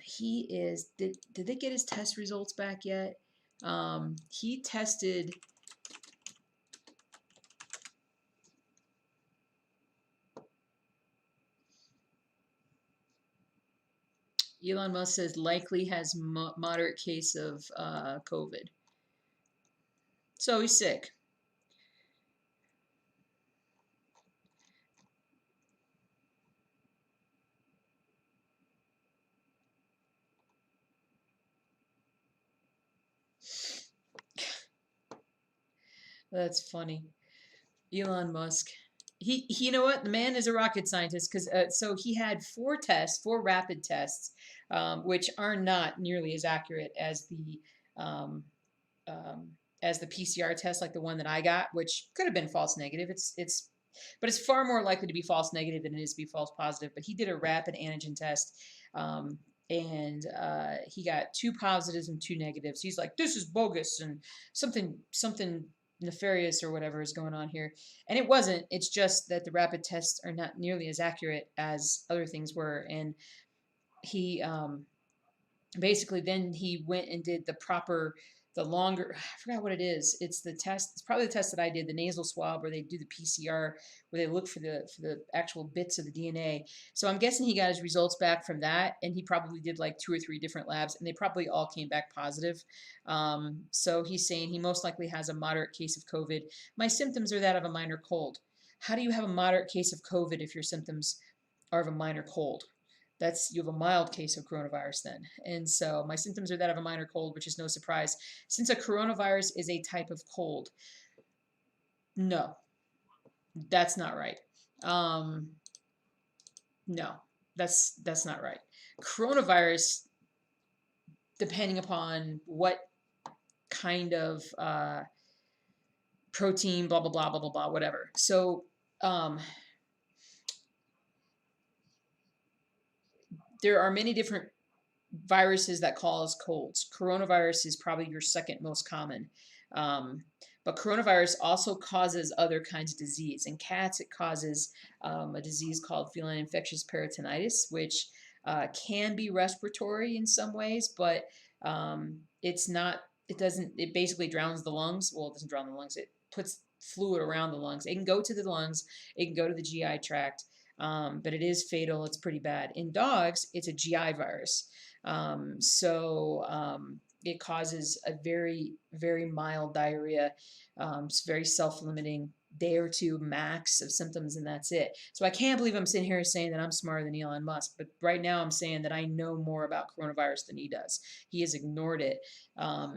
he is. Did they get his test results back yet? He tested. Elon Musk says likely has moderate case of COVID. So he's sick. That's funny. Elon Musk. You know what? The man is a rocket scientist because so he had four rapid tests, which are not nearly as accurate um, um, as the PCR test, like the one that I got, which could have been false negative. But it's far more likely to be false negative than it is to be false positive. But he did a rapid antigen test, um, and he got two positives and two negatives. He's like, "This is bogus," and something nefarious or whatever is going on here. And it wasn't. It's just that the rapid tests are not nearly as accurate as other things were. And he basically then he went and did the longer, I forgot what it is. It's probably the test that I did, the nasal swab, where they do the PCR, where they look for the actual bits of the DNA. So I'm guessing he got his results back from that, and he probably did like two or three different labs, and they probably all came back positive. So he's saying he most likely has a moderate case of COVID. My symptoms are that of a minor cold. How do you have a moderate case of COVID if your symptoms are of a minor cold? You have a mild case of coronavirus then. And so my symptoms are that of a minor cold, which is no surprise. Since a coronavirus is a type of cold, no, that's not right. Um, no, that's not right. Coronavirus, depending upon what kind of protein, blah blah blah blah blah blah, whatever. So um, there are many different viruses that cause colds. Coronavirus is probably your second most common. Um, but coronavirus also causes other kinds of disease. In cats, it causes a disease called feline infectious peritonitis, which can be respiratory in some ways, but it's not. It doesn't. It basically drowns the lungs. Well, it doesn't drown the lungs. It puts fluid around the lungs. It can go to the lungs. It can go to the GI tract. But it is fatal. It's pretty bad. In dogs, it's a GI virus. It causes a very, very mild diarrhea. It's very self-limiting, day or two max of symptoms, and that's it. So I can't believe I'm sitting here saying that I'm smarter than Elon Musk, but right now I'm saying that I know more about coronavirus than he does. He has ignored it.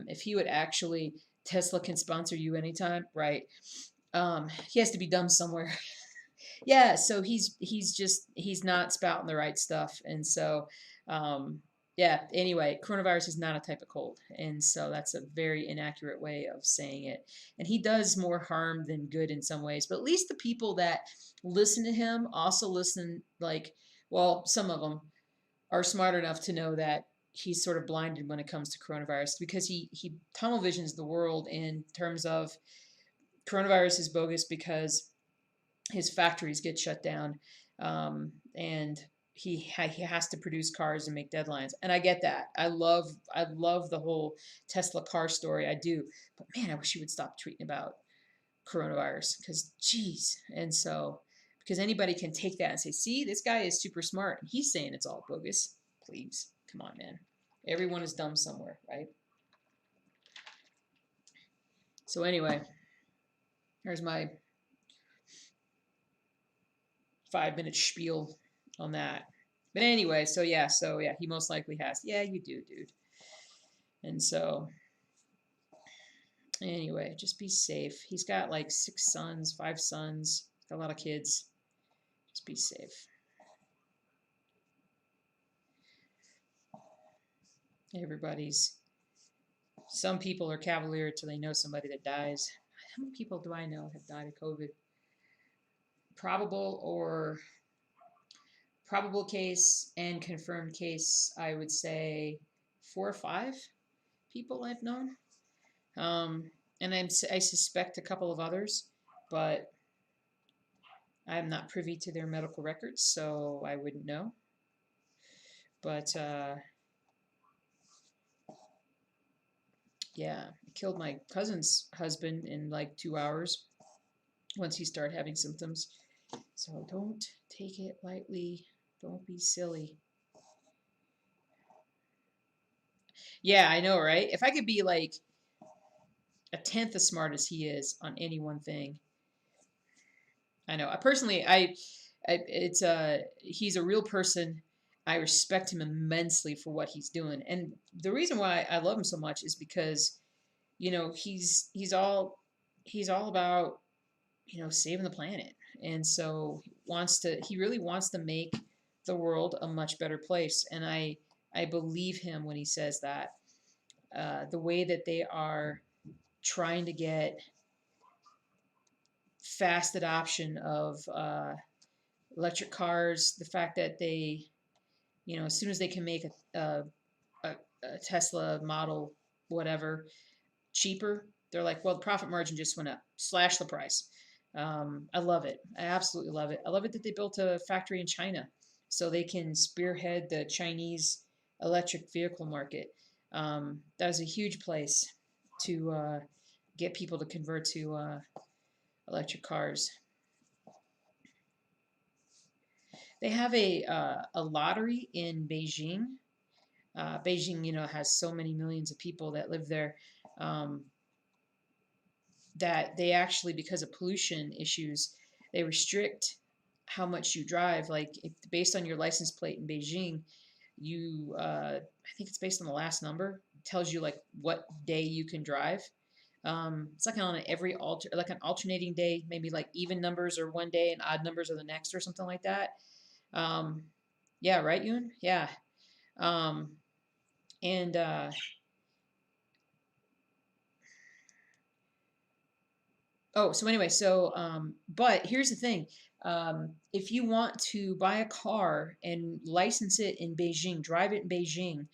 If he would actually, Tesla can sponsor you anytime, right? He has to be dumb somewhere. Yeah, so he's not spouting the right stuff, and so um, yeah. Anyway, coronavirus is not a type of cold, and so that's a very inaccurate way of saying it. And he does more harm than good in some ways, but at least the people that listen to him also listen like, well, some of them are smart enough to know that he's sort of blinded when it comes to coronavirus because he tunnel visions the world in terms of coronavirus is bogus because his factories get shut down, and he has to produce cars and make deadlines, and I get that. I love the whole Tesla car story. I do, but man, I wish he would stop tweeting about coronavirus because, geez. And so, because anybody can take that and say, see, this guy is super smart, and he's saying it's all bogus. Please, come on, man. Everyone is dumb somewhere, right? So anyway, here's my 5-minute spiel on that. But anyway, so yeah, he most likely has. Yeah, you do, dude. And so, anyway, just be safe. He's got like 6 sons, 5 sons, got a lot of kids. Just be safe. Everybody's. Some people are cavalier till they know somebody that dies. How many people do I know have died of COVID? Probable case and confirmed case, I would say 4 or 5 people I've known. And I suspect a couple of others, but I'm not privy to their medical records, so I wouldn't know. But yeah, it killed my cousin's husband in like 2 hours once he started having symptoms. So don't take it lightly. Don't be silly. Yeah, I know, right? If I could be like a tenth as smart as he is on any one thing, I know. It's he's a real person. I respect him immensely for what he's doing, and the reason why I love him so much is because, he's all about, saving the planet, and so he really wants to make the world a much better place, and I believe him when he says that. The way that they are trying to get fast adoption of electric cars, the fact that they, as soon as they can make a Tesla model, whatever, cheaper, they're like, well, the profit margin just went up. Slash the price. I love it. I absolutely love it. I love it that they built a factory in China so they can spearhead the Chinese electric vehicle market. That was a huge place to get people to convert to electric cars. They have a lottery in Beijing. Beijing, has so many millions of people that live there, that they actually, because of pollution issues, they restrict how much you drive. Like, based on your license plate in Beijing, I think it's based on the last number. It tells you like what day you can drive. It's like on like an alternating day, maybe like even numbers are one day and odd numbers are the next, or something like that. Um, yeah, right, Yoon? Yeah. Um, and so anyway, but here's the thing. If you want to buy a car and license it in Beijing, drive it in Beijing,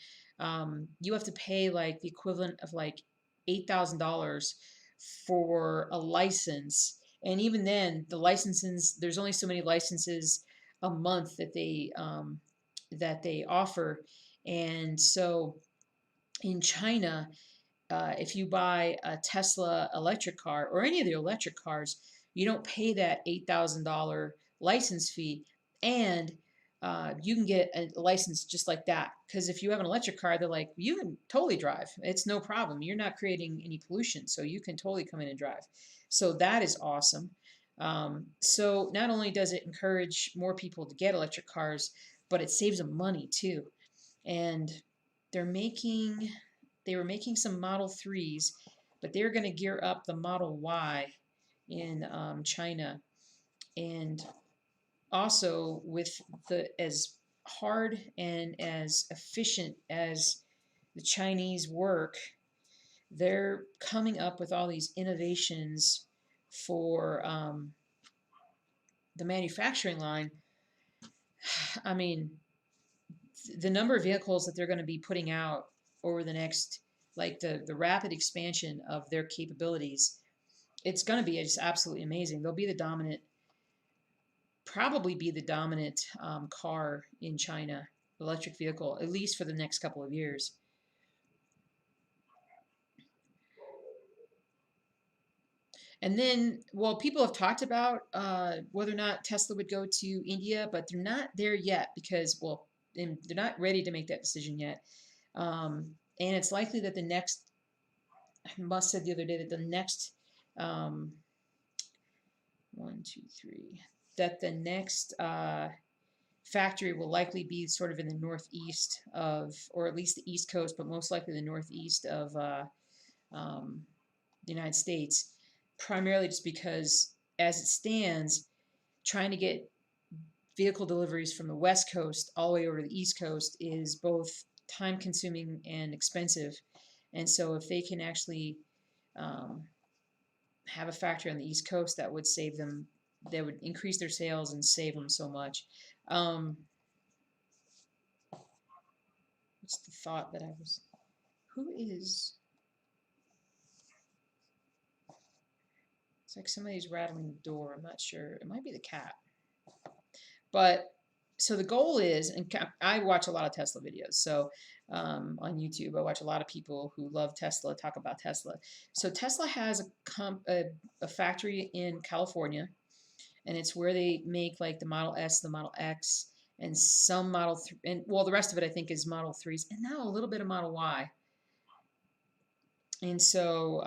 you have to pay like the equivalent of like $8,000 for a license. And even then, there's only so many licenses a month that they offer. And so in China, if you buy a Tesla electric car or any of the electric cars, you don't pay that $8,000 license fee, and you can get a license just like that. Because if you have an electric car, they're like, you can totally drive. It's no problem. You're not creating any pollution, so you can totally come in and drive. So that is awesome. So not only does it encourage more people to get electric cars, but it saves them money too. And they're making they were making some Model 3s, but they're going to gear up the Model Y in China. And also, with as hard and as efficient as the Chinese work, they're coming up with all these innovations for the manufacturing line. I mean, the number of vehicles that they're going to be putting out over the next, like the rapid expansion of their capabilities, it's going to be just absolutely amazing. They'll be the dominant probably be the dominant car in China, electric vehicle, at least for the next couple of years. And then, well, people have talked about whether or not Tesla would go to India, but they're not there yet because, well, they're not ready to make that decision yet. And it's likely that the next, Musk said the other day that the next, um, one, two, three, that the next factory will likely be sort of in the northeast of, or at least the East Coast, but most likely the northeast of um, the United States, primarily just because, as it stands, trying to get vehicle deliveries from the West Coast all the way over to the East Coast is both time consuming and expensive. And so, if they can actually um, have a factory on the East Coast, that would save them, that would increase their sales and save them so much. What's the thought that I was, who is, it's like somebody's rattling the door. I'm not sure. It might be the cat. But so the goal is, and I watch a lot of Tesla videos. So on YouTube, I watch a lot of people who love Tesla talk about Tesla. So Tesla has a factory in California, and it's where they make like the Model S, the Model X, and some Model 3, and well, the rest of it I think is Model 3s, and now a little bit of Model Y. And so,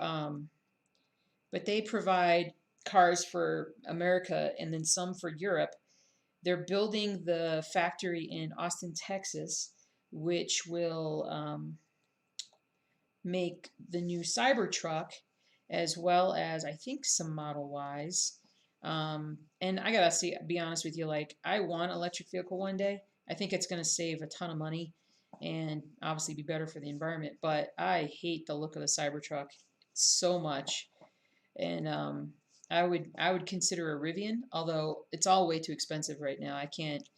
but they provide cars for America and then some for Europe. They're building the factory in Austin, Texas, which will make the new Cybertruck, as well as I think some Model Ys. And I gotta be honest with you, like I want an electric vehicle one day. I think it's gonna save a ton of money and obviously be better for the environment. But I hate the look of the Cybertruck so much, and I would consider a Rivian, although it's all way too expensive right now. I can't.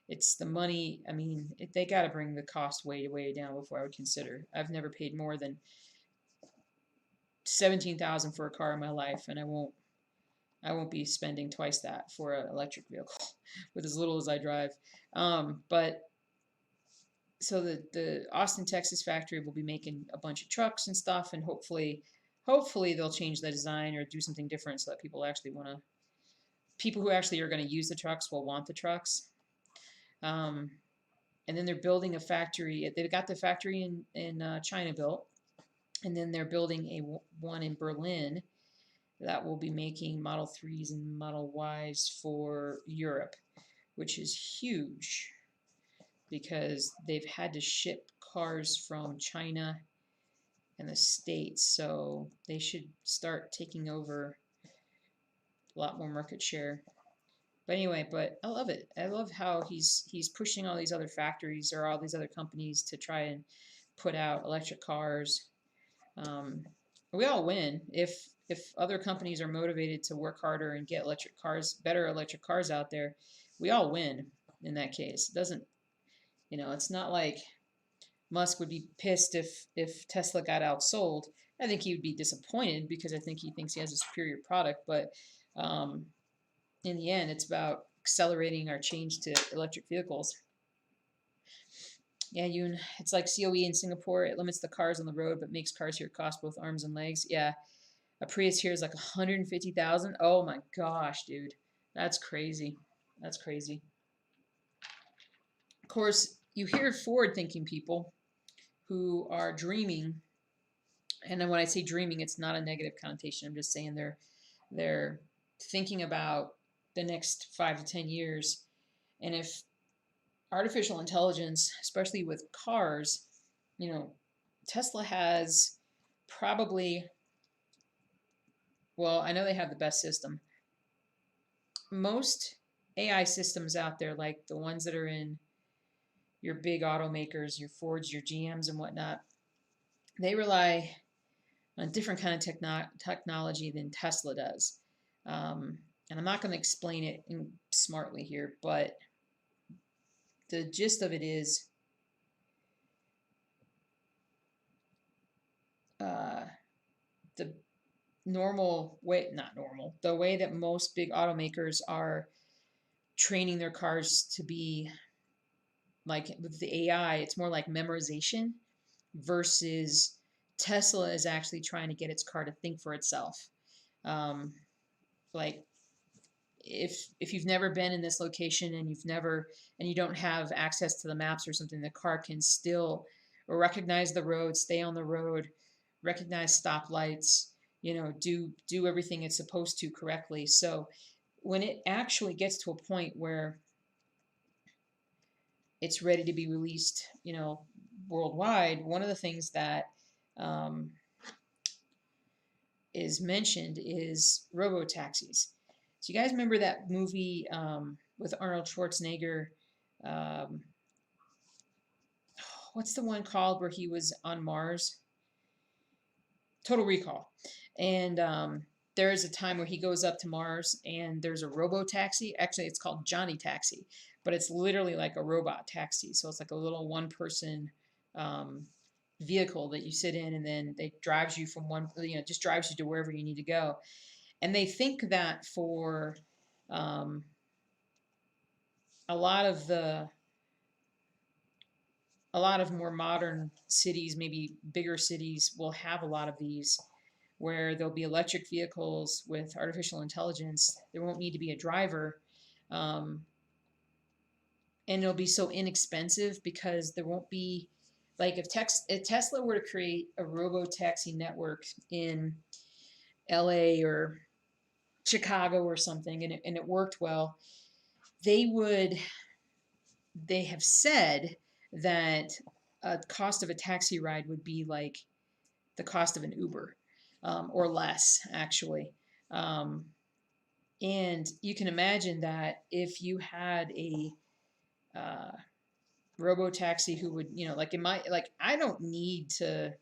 It's the money. I mean, they got to bring the cost way down before I would consider. I've never paid more than 17,000 for a car in my life, and I won't be spending twice that for an electric vehicle with as little as I drive. But so the Austin, Texas factory will be making a bunch of trucks and stuff, and hopefully they'll change the design or do something different so that people who actually are going to use the trucks will want the trucks. Um, and then they're building a factory. They've got the factory in China built, and then they're building one in Berlin that will be making Model 3s and Model Ys for Europe, which is huge because they've had to ship cars from China and the States, so they should start taking over a lot more market share. But anyway, but I love it. I love how he's pushing all these other factories or all these other companies to try and put out electric cars. Um, we all win if other companies are motivated to work harder and get electric cars, better electric cars out there. We all win in that case. It doesn't, it's not like Musk would be pissed if Tesla got outsold. I think he would be disappointed because I think he thinks he has a superior product. But um, in the end, it's about accelerating our change to electric vehicles. Yeah, it's like COE in Singapore. It limits the cars on the road, but makes cars here cost both arms and legs. Yeah, a Prius here is like 150,000. Oh my gosh, dude, that's crazy. That's crazy. Of course, you hear forward-thinking people who are dreaming, and then when I say dreaming, it's not a negative connotation. I'm just saying they're thinking about the next 5 to 10 years, and if artificial intelligence, especially with cars, Tesla has probably, well, I know they have the best system. Most AI systems out there, like the ones that are in your big automakers, your Fords, your GMs, and whatnot, they rely on a different kind of technology than Tesla does. And I'm not going to explain it smartly here, but the gist of it is the normal way, not normal, the way that most big automakers are training their cars to be like with the AI, it's more like memorization versus Tesla is actually trying to get its car to think for itself. Um, like if you've never been in this location and you don't have access to the maps or something, the car can still recognize the road, stay on the road, recognize stoplights, do everything it's supposed to correctly. So when it actually gets to a point where it's ready to be released, worldwide, one of the things that um, is mentioned is robo taxis. So you guys remember that movie with Arnold Schwarzenegger? Um, what's the one called where he was on Mars? Total Recall. And there is a time where he goes up to Mars and there's a robo taxi. Actually, it's called Johnny Taxi, but it's literally like a robot taxi. So it's like a little one person um, vehicle that you sit in, and then it drives you from just drives you to wherever you need to go. And they think that for um, a lot of the a lot of more modern cities, maybe bigger cities, will have a lot of these where there'll be electric vehicles with artificial intelligence. There won't need to be a driver. Um, and it'll be so inexpensive because there won't be, like, if Tesla were to create a robo taxi network in LA or Chicago or something, and it worked well, they would, they have said that a cost of a taxi ride would be like the cost of an Uber, or less, actually. Um, and you can imagine that if you had a uh, robo taxi who would, like I don't need to,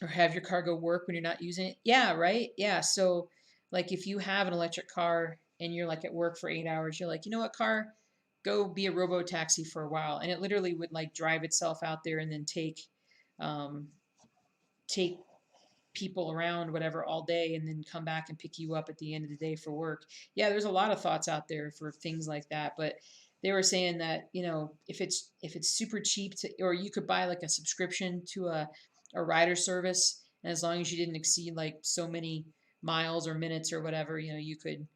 or have your car go work when you're not using it. Yeah, right. Yeah. So, like, if you have an electric car and you're like at work for 8 hours, you're like, you know what, car, go be a robo taxi for a while, and it literally would like drive itself out there and then um, take people around whatever all day and then come back and pick you up at the end of the day for work. Yeah, there's a lot of thoughts out there for things like that, but they were saying that, if it's super cheap to, or you could buy like a subscription to a rider service, and as long as you didn't exceed like so many miles or minutes or whatever, you could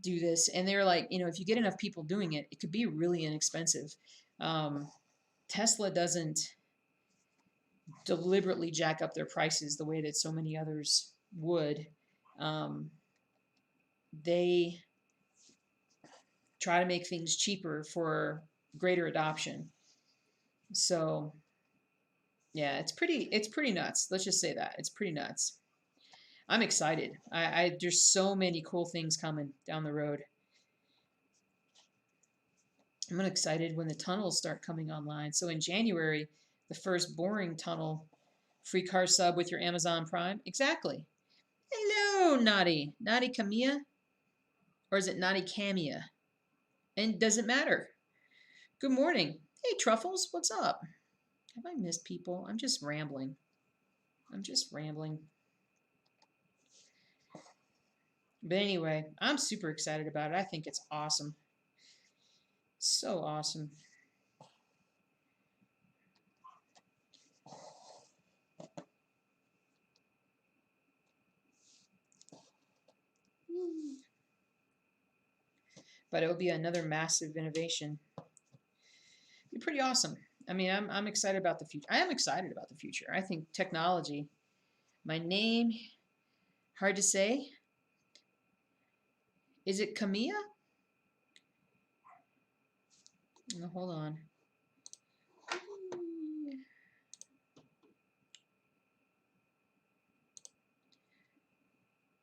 do this. And they were like, if you get enough people doing it, it could be really inexpensive. um, Tesla doesn't deliberately jack up their prices the way that so many others would. Um, they try to make things cheaper for greater adoption. So yeah, it's pretty nuts. Let's just say that it's pretty nuts. I'm excited. There's so many cool things coming down the road. I'm excited when the tunnels start coming online. So in January, the first boring tunnel, free car sub with your Amazon Prime. Exactly. Hello, Naughty Camilla. Or is it Naughty Camia? And does it matter? Good morning. Hey, Truffles, what's up? Have I missed people? I'm just rambling. I'm just rambling. But anyway, I'm super excited about it. I think it's awesome. So awesome. But it'll be another massive innovation. Be pretty awesome. I mean, I'm excited about the future. I am excited about the future. I think technology. My name, hard to say. Is it Camilla? Oh, hold on.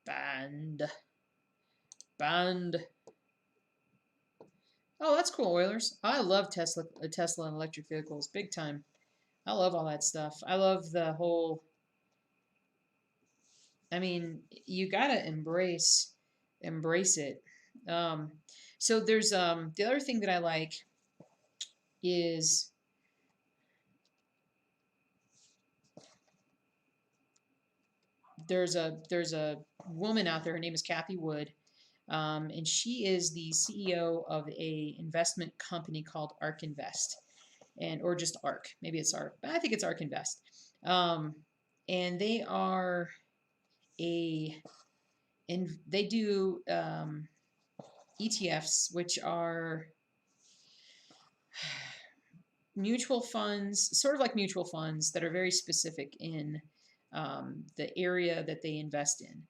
Band. Band. Oh, that's cool, Oilers. I love Tesla and electric vehicles, big time. I love all that stuff. I love the whole. I mean, you gotta embrace it. Um, so there's the other thing that I like is there's a woman out there. Her name is Kathy Wood. And she is the CEO of a investment company called ARK Invest, and or just ARK. Maybe it's ARK, but I think it's ARK Invest. Um, and they are a and they do ETFs, which are mutual funds, sort of like mutual funds that are very specific in the area that they invest in.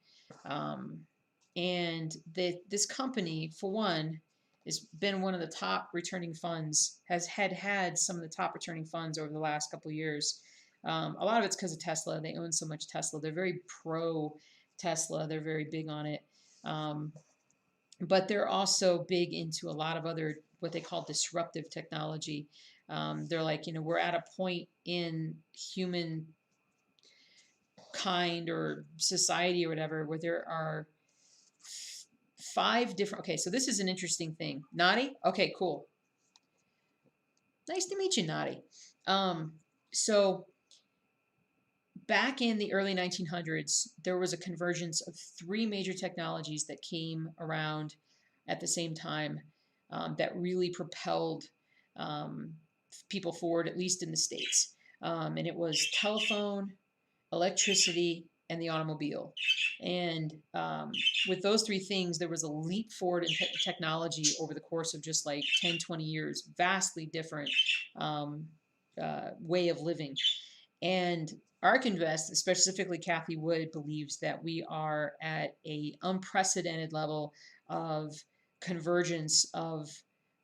Um, and this company, for one, has been one of the top returning funds, has had some of the top returning funds over the last couple of years. A lot of it's because of Tesla. They own so much Tesla. They're very pro Tesla. They're very big on it. Um, but they're also big into a lot of other what they call disruptive technology. They're like, we're at a point in human kind or society or whatever where there are five different. Okay, so this is an interesting thing. Nadi? Okay, cool. Nice to meet you, Nadi. So back in the early 1900s, there was a convergence of three major technologies that came around at the same time that really propelled um, people forward, at least in the States. And it was telephone, electricity, and the automobile. And with those three things, there was a leap forward in technology over the course of just like 10, 20 years, vastly different way of living. And ARK Invest, specifically Kathy Wood, believes that we are at a unprecedented level of convergence of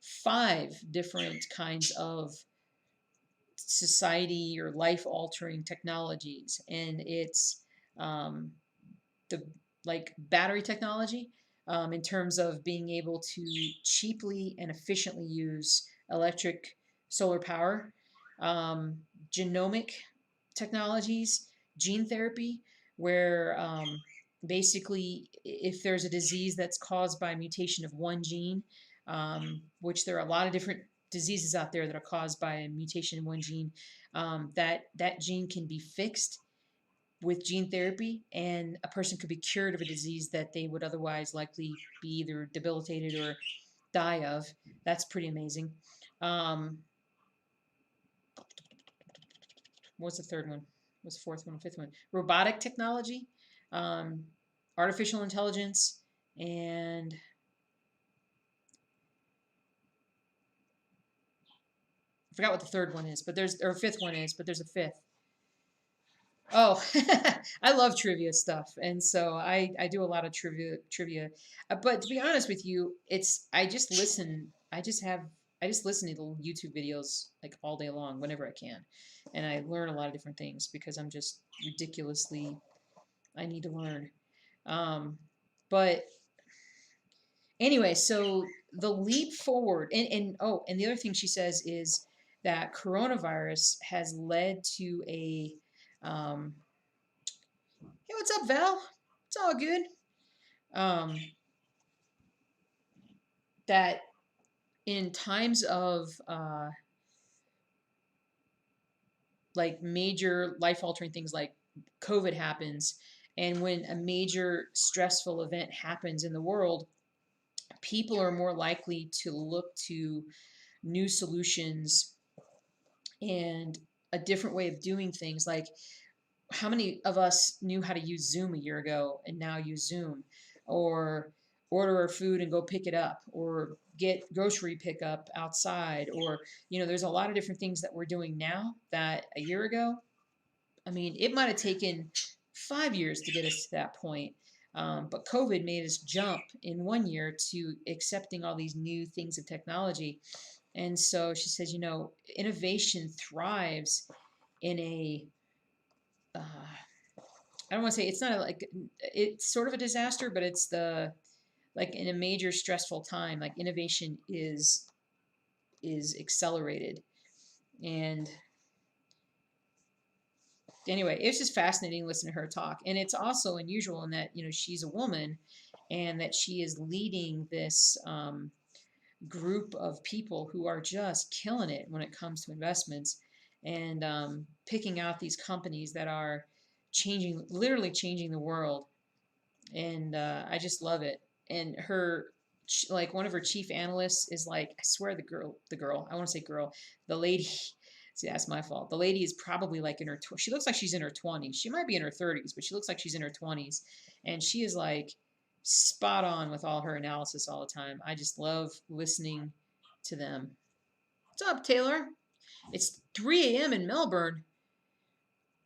five different kinds of society or life altering technologies. And it's um, the like battery technology in terms of being able to cheaply and efficiently use electric solar power, um, genomic technologies, gene therapy, where basically if there's a disease that's caused by mutation of one gene, which there are a lot of different diseases out there that are caused by a mutation in one gene, that gene can be fixed with gene therapy, and a person could be cured of a disease that they would otherwise likely be either debilitated or die of. That's pretty amazing. Um, what's the third one? What's the fourth one? Fifth one? Robotic technology, um, artificial intelligence, and I forgot what the third one is, but there's or fifth one is, but there's a fifth. Oh, I love trivia stuff, and so I do a lot of trivia. But to be honest with you, it's I just listen. I just listen to YouTube videos like all day long whenever I can, and I learn a lot of different things because I'm just ridiculously I need to learn. Um, but anyway, so the leap forward, and oh, and the other thing she says is that coronavirus has led to a hey, what's up, Val? It's all good. Um, that in times of like major life altering things like COVID happens, and when a major stressful event happens in the world, people are more likely to look to new solutions and a different way of doing things. Like, how many of us knew how to use Zoom a year ago and now use Zoom, or order our food and go pick it up, or get grocery pickup outside, or there's a lot of different things that we're doing now that a year ago, I mean, it might have taken 5 years to get us to that point. But COVID made us jump in 1 year to accepting all these new things of technology. And so she says, innovation thrives in a I don't want to say it's not like it's sort of a disaster, but it's the like in a major stressful time, like innovation is accelerated. And anyway, it's just fascinating listening to her talk. And it's also unusual in that, she's a woman and that she is leading this group of people who are just killing it when it comes to investments and picking out these companies that are literally changing the world. And I just love it. and her like one of her chief analysts is like, I swear the girl, I want to say girl, the lady. See, that's my fault. The lady is probably like in her, she looks like she's in her 20s. She might be in her 30s, but she looks like she's in her 20s. And she is like spot on with all her analysis all the time. I just love listening to them. What's up, Taylor? It's 3 a.m. in Melbourne.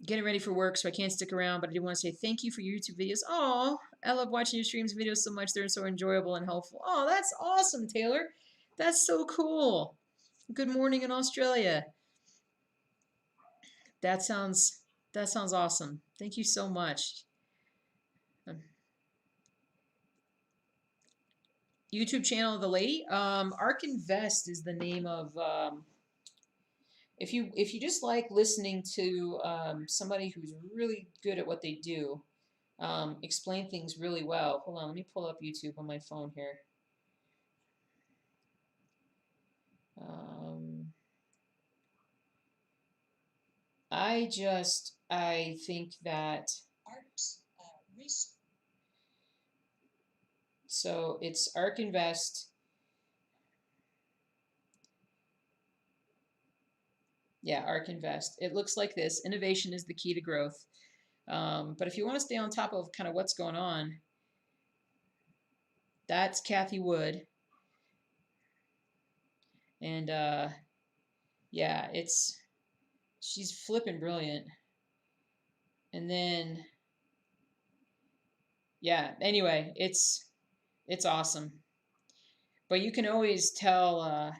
Getting ready for work, so I can't stick around, but I do want to say thank you for your YouTube videos. Oh, I love watching your streams and videos so much. They're so enjoyable and helpful. Oh, that's awesome, Taylor. That's so cool. Good morning in Australia. That sounds awesome. Thank you so much. YouTube channel of the lady. Ark Invest is the name of. If you just like listening to somebody who's really good at what they do, explain things really well. Hold on, let me pull up YouTube on my phone here. I think that. So it's Ark Invest. Yeah, Ark Invest. It looks like this. Innovation is the key to growth. But if you want to stay on top of kind of what's going on, that's Kathy Wood. And yeah, she's flipping brilliant. And then yeah, anyway, it's awesome. But you can always tell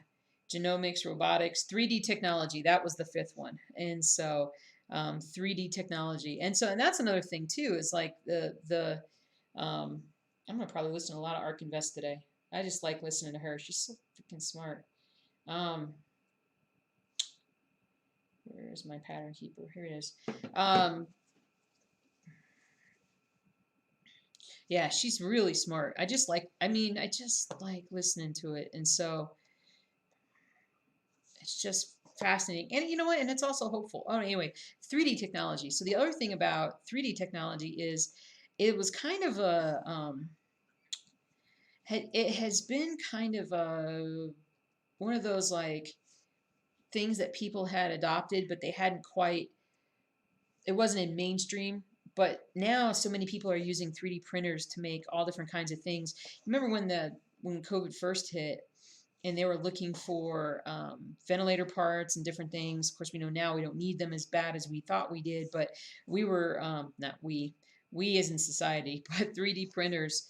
genomics, robotics, 3D technology. That was the fifth one. And so 3D technology. And that's another thing too, is like I'm gonna probably listen to a lot of Ark Invest today. I just like listening to her. She's so freaking smart. Where's my pattern keeper? Here it is. Yeah, she's really smart. I just like listening to it. And so it's just fascinating. And you know what? And it's also hopeful. Oh, anyway, 3D technology. So the other thing about 3D technology is it was kind of it has been kind of one of those like things that people had adopted, but they hadn't quite, it wasn't in mainstream. But now so many people are using 3D printers to make all different kinds of things. Remember when COVID first hit, and they were looking for ventilator parts and different things. Of course, we know now we don't need them as bad as we thought we did, but we were, not we as in society, but 3D printers,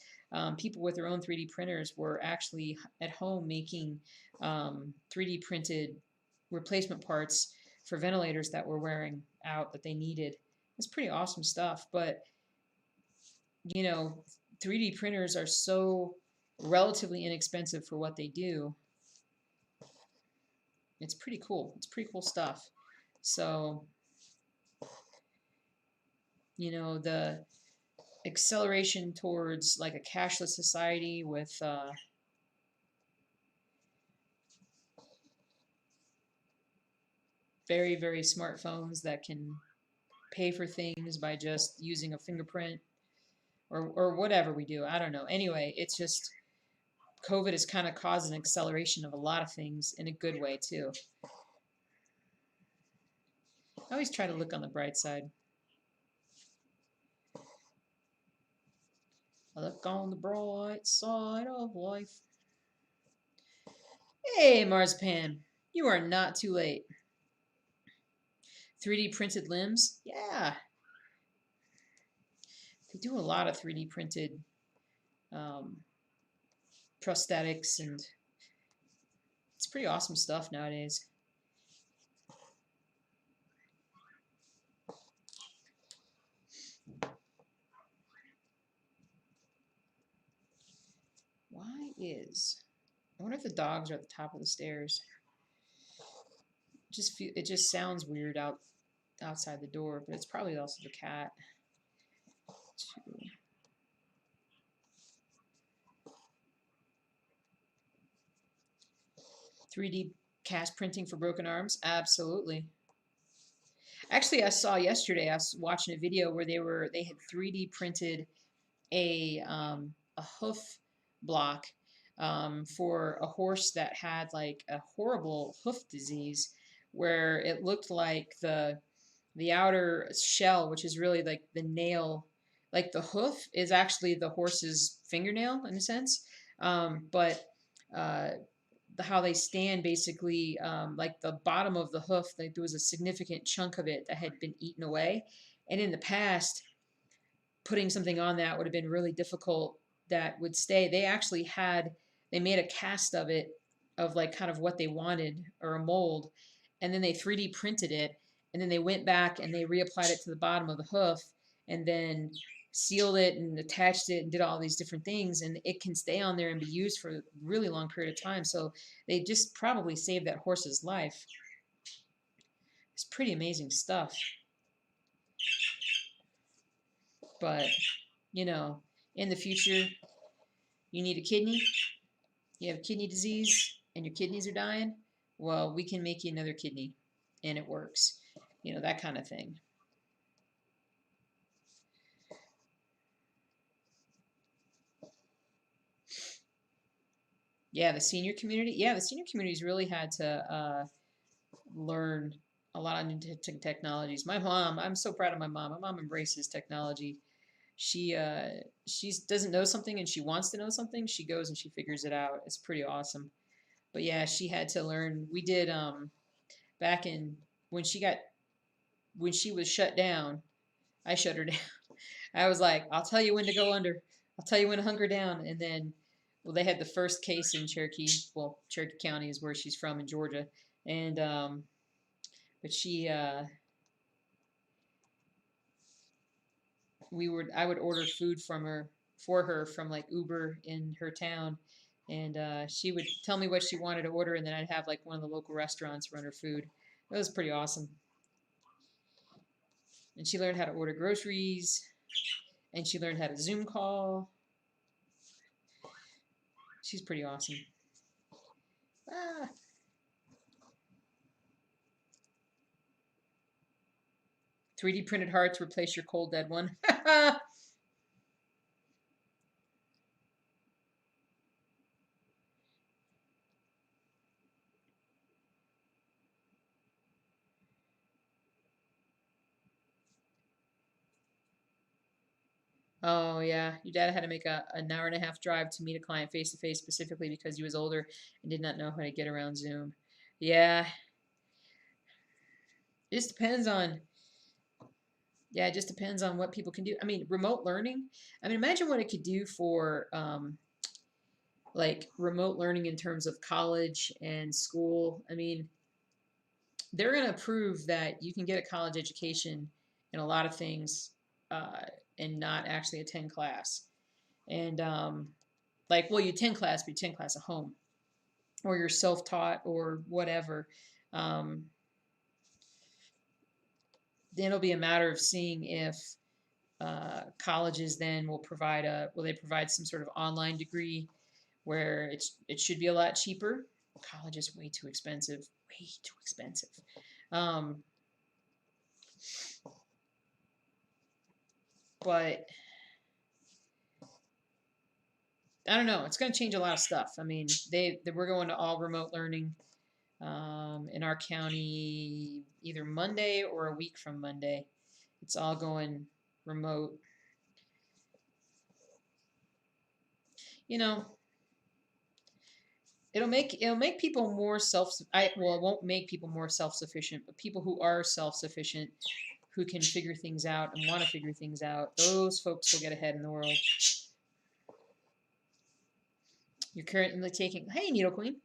people with their own 3D printers were actually at home making 3D printed replacement parts for ventilators that were wearing out that they needed. It's pretty awesome stuff, but 3D printers are so relatively inexpensive for what they do. It's pretty cool. It's pretty cool stuff. So, the acceleration towards like a cashless society with very, very smartphones that can pay for things by just using a fingerprint or whatever we do. I don't know. Anyway, it's just COVID has kind of caused an acceleration of a lot of things in a good way too. I always try to look on the bright side. I look on the bright side of life. Hey, Marzipan, you are not too late. 3D printed limbs? Yeah. They do a lot of 3D printed prosthetics, and it's pretty awesome stuff nowadays. I wonder if the dogs are at the top of the stairs. It just sounds weird outside the door, but it's probably also the cat. 3D cast printing for broken arms? Absolutely. Actually, I saw yesterday, I was watching a video where they had 3D printed a hoof block for a horse that had like a horrible hoof disease where it looked like the outer shell, which is really like the nail, like the hoof is actually the horse's fingernail in a sense. But uh, how they stand basically, like the bottom of the hoof, like there was a significant chunk of it that had been eaten away. And in the past, putting something on that would have been really difficult that would stay. They made a cast of it, of like kind of what they wanted, or a mold, and then they 3D printed it, and then they went back and they reapplied it to the bottom of the hoof, and then sealed it and attached it and did all these different things, and it can stay on there and be used for a really long period of time. So they just probably saved that horse's life. It's pretty amazing stuff. But, you know, in the future, you need a kidney, you have kidney disease, and your kidneys are dying. Well, we can make you another kidney, and it works. That kind of thing. Yeah, the senior community. Yeah, the senior community's really had to learn a lot of new technologies. My mom, I'm so proud of my mom. My mom embraces technology. She doesn't know something and she wants to know something. She goes and she figures it out. It's pretty awesome. But yeah, she had to learn. We did back in when she was shut down. I shut her down. I was like, I'll tell you when to go under. I'll tell you when to hunker down. And then, well, they had the first case in Cherokee. Well, Cherokee County is where she's from in Georgia. And but I would order food for her from like Uber in her town, and she would tell me what she wanted to order, and then I'd have like one of the local restaurants run her food. It was pretty awesome. And she learned how to order groceries, and she learned how to Zoom call. She's pretty awesome. Ah. 3D printed hearts replace your cold dead one. Oh yeah, your dad had to make an hour and a half drive to meet a client face to face specifically because he was older and did not know how to get around Zoom. Yeah, it just depends on yeah, it just depends on what people can do. I mean, remote learning. I mean, imagine what it could do for like remote learning in terms of college and school. I mean, they're going to prove that you can get a college education in a lot of things uh, and not actually attend class. And like, well, you attend class, but you attend class at home, or you're self-taught, or whatever. Um, then it'll be a matter of seeing if colleges then will they provide some sort of online degree where it should be a lot cheaper. College is way too expensive, way too expensive. Um, but I don't know. It's going to change a lot of stuff. I mean, we're going to all remote learning in our county either Monday or a week from Monday. It's all going remote. You know, it'll make people more well, it won't make people more self-sufficient, but people who are self-sufficient, who can figure things out and want to figure things out, those folks will get ahead in the world. You're currently taking, hey, Needle Queen,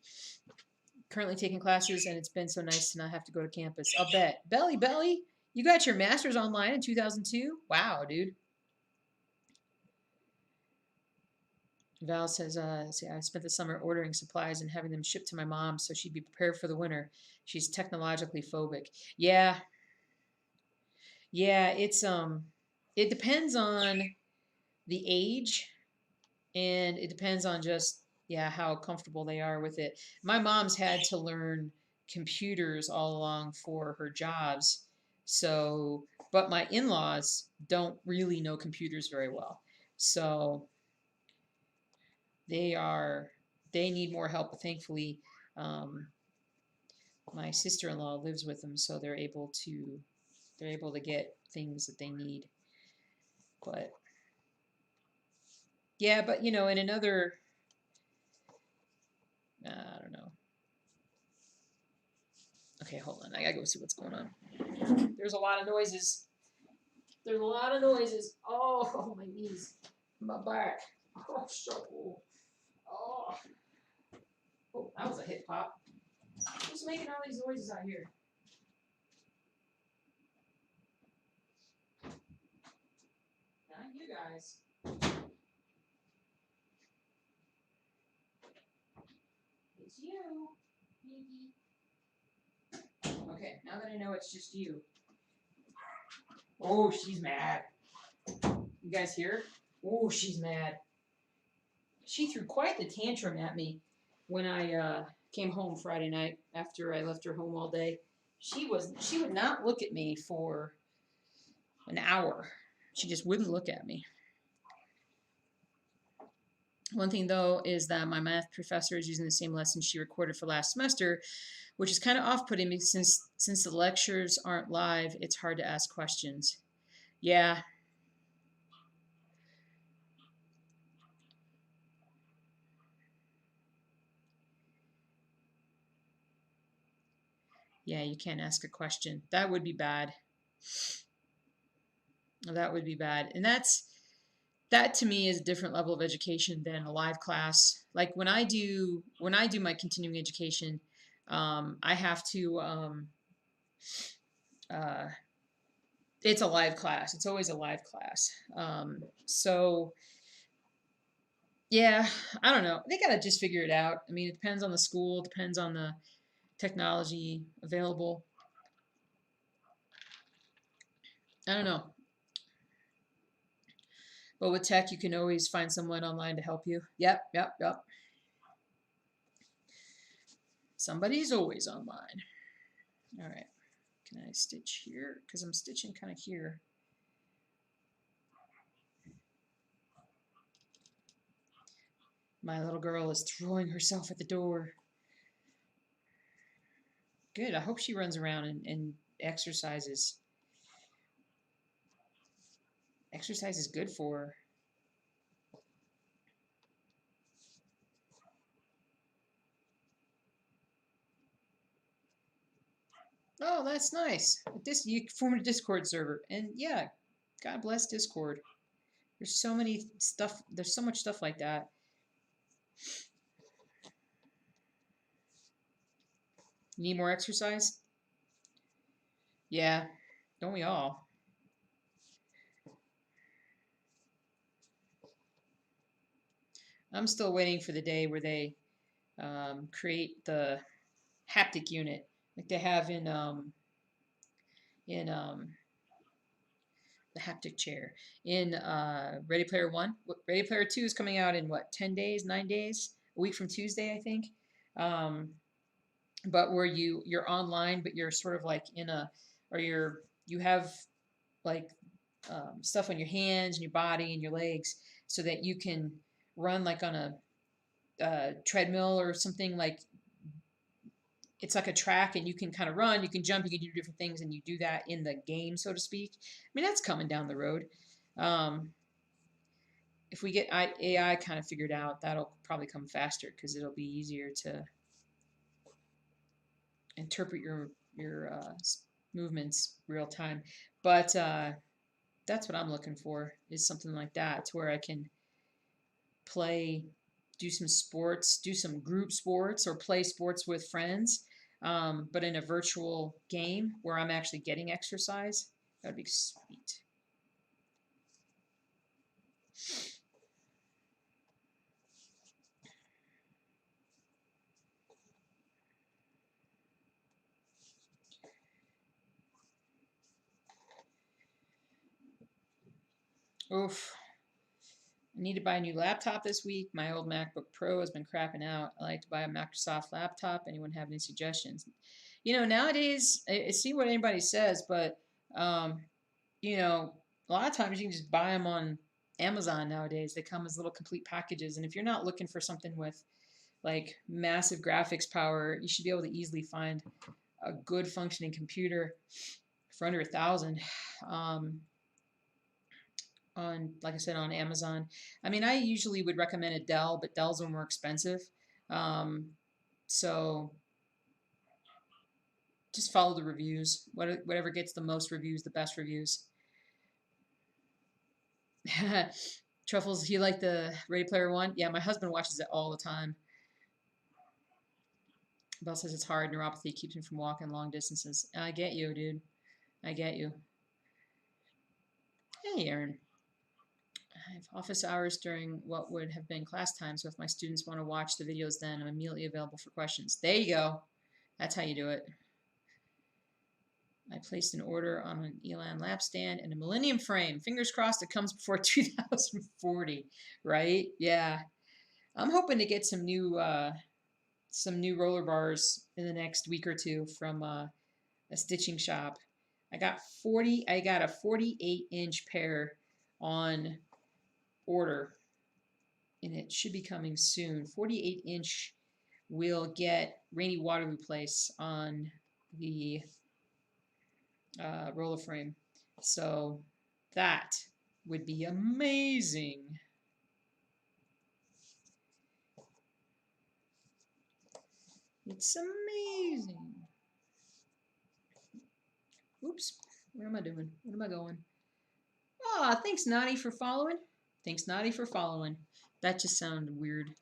currently taking classes, and it's been so nice to not have to go to campus. I'll bet. Belly, you got your master's online in 2002? Wow, dude. Val says, see, I spent the summer ordering supplies and having them shipped to my mom so she'd be prepared for the winter. She's technologically phobic. Yeah, yeah, it depends on the age, and it depends on just, yeah, how comfortable they are with it. My mom's had to learn computers all along for her jobs. So, but my in-laws don't really know computers very well. So they need more help. But thankfully, my sister-in-law lives with them, so they're able to get things that they need. But yeah, but in another, I don't know. Okay, hold on. I gotta go see what's going on. There's a lot of noises. There's a lot of noises. Oh, my knees, my back. Oh, so. Oh, oh, that was a hip hop. Who's making all these noises out here? Not you guys. It's you, Pinky. Okay, now that I know it's just you. Oh, she's mad. You guys hear? Oh, she's mad. She threw quite the tantrum at me when I came home Friday night after I left her home all day. She would not look at me for an hour. She just wouldn't look at me. One thing though is that my math professor is using the same lesson she recorded for last semester, which is kind of off-putting me since the lectures aren't live. It's hard to ask questions. Yeah. Yeah, you can't ask a question. That would be bad. That would be bad. And that to me is a different level of education than a live class. Like when I do my continuing education, I have to uh, it's a live class. It's always a live class. So yeah, I don't know. They gotta just figure it out. I mean, it depends on the school, depends on the technology available. I don't know. But with tech, you can always find someone online to help you. Yep, yep, yep. Somebody's always online. All right. Can I stitch here? Because I'm stitching kind of here. My little girl is throwing herself at the door. Good. I hope she runs around and exercises. Exercise is good for her. Oh, that's nice. This you formed a Discord server, and yeah, God bless Discord. There's so many stuff. There's so much stuff like that. You need more exercise? Yeah, don't we all? I'm still waiting for the day where they create the haptic unit like they have in the haptic chair in Ready Player One. Ready Player Two is coming out in what 10 days, 9 days, a week from Tuesday, I think. Um, but where you're online, but you're sort of like in a or you have like stuff on your hands and your body and your legs so that you can run like on a treadmill or something like it's like a track and you can kind of run, you can jump, you can do different things, and you do that in the game, so to speak. I mean, that's coming down the road. Um, if we get AI kind of figured out, that'll probably come faster because it'll be easier to interpret your movements real time. But that's what I'm looking for is something like that to where I can play, do some sports, do some group sports, or play sports with friends, but in a virtual game where I'm actually getting exercise. That'd be sweet. Oof. I need to buy a new laptop this week. My old MacBook Pro has been crapping out. I like to buy a Microsoft laptop. Anyone have any suggestions? Nowadays, I see what anybody says, but um, a lot of times you can just buy them on Amazon nowadays. They come as little complete packages. And if you're not looking for something with like massive graphics power, you should be able to easily find a good functioning computer for under $1,000 on, like I said, on Amazon. I mean, I usually would recommend a Dell, but Dells are more expensive. So just follow the reviews. Whatever gets the most reviews, the best reviews. Truffles, you like the Ready Player One? Yeah, my husband watches it all the time. Bell says it's hard. Neuropathy keeps him from walking long distances. I get you, dude. I get you. Hey, Aaron. I have office hours during what would have been class time, so if my students want to watch the videos then, I'm immediately available for questions. There you go. That's how you do it. I placed an order on an Elan lap stand and a Millennium frame. Fingers crossed it comes before 2040, right? Yeah. I'm hoping to get some new roller bars in the next week or two from a stitching shop. I got a 48-inch pair on order, and it should be coming soon. 48-inch will get Rainy Waterloo Place on the roller frame. So that would be amazing. It's amazing. Oops, where am I doing? What am I going? Ah, thanks, Naughty, for following. Thanks, Naughty, for following. That just sounded weird.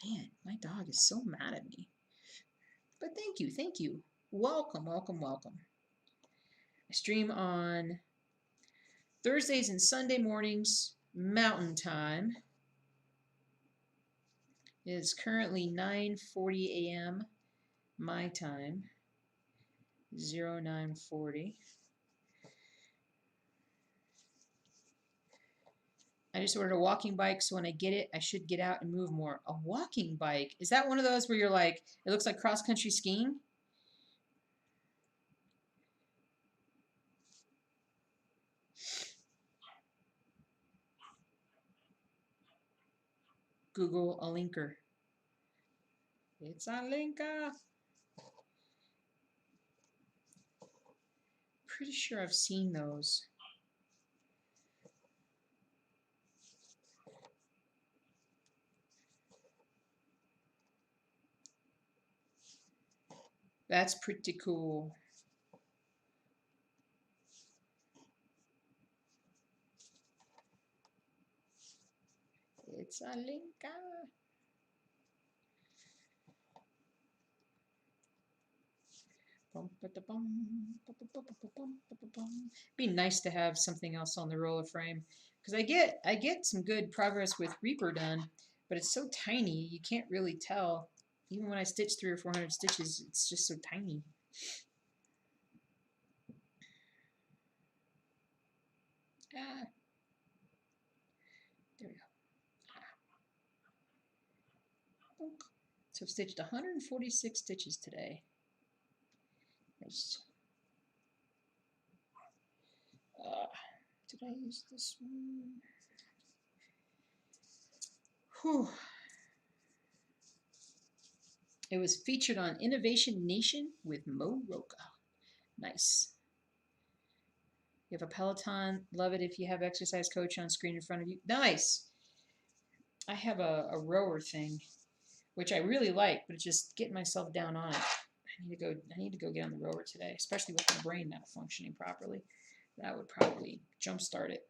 Man, my dog is so mad at me. But thank you, thank you. Welcome, welcome, welcome. I stream on Thursdays and Sunday mornings, Mountain Time. It is currently 9:40 a.m. my time. 0940. I just ordered a walking bike, so when I get it, I should get out and move more. A walking bike? Is that one of those where you're like, it looks like cross-country skiing? Google a linker. It's a linker. Pretty sure I've seen those. That's pretty cool. It's a linker. Be nice to have something else on the roller frame, because I get some good progress with Reaper done, but it's so tiny you can't really tell. Even when I stitch 300 or 400 stitches, it's just so tiny. Ah, there we go. So I've stitched 146 stitches today. Nice. Did I use this one? Whew. It was featured on Innovation Nation with Mo Roca. Nice. You have a Peloton. Love it if you have exercise coach on screen in front of you. Nice. I have a rower thing, which I really like, but it's just getting myself down on it. I need to go get on the rower today, especially with my brain not functioning properly. That would probably jumpstart it.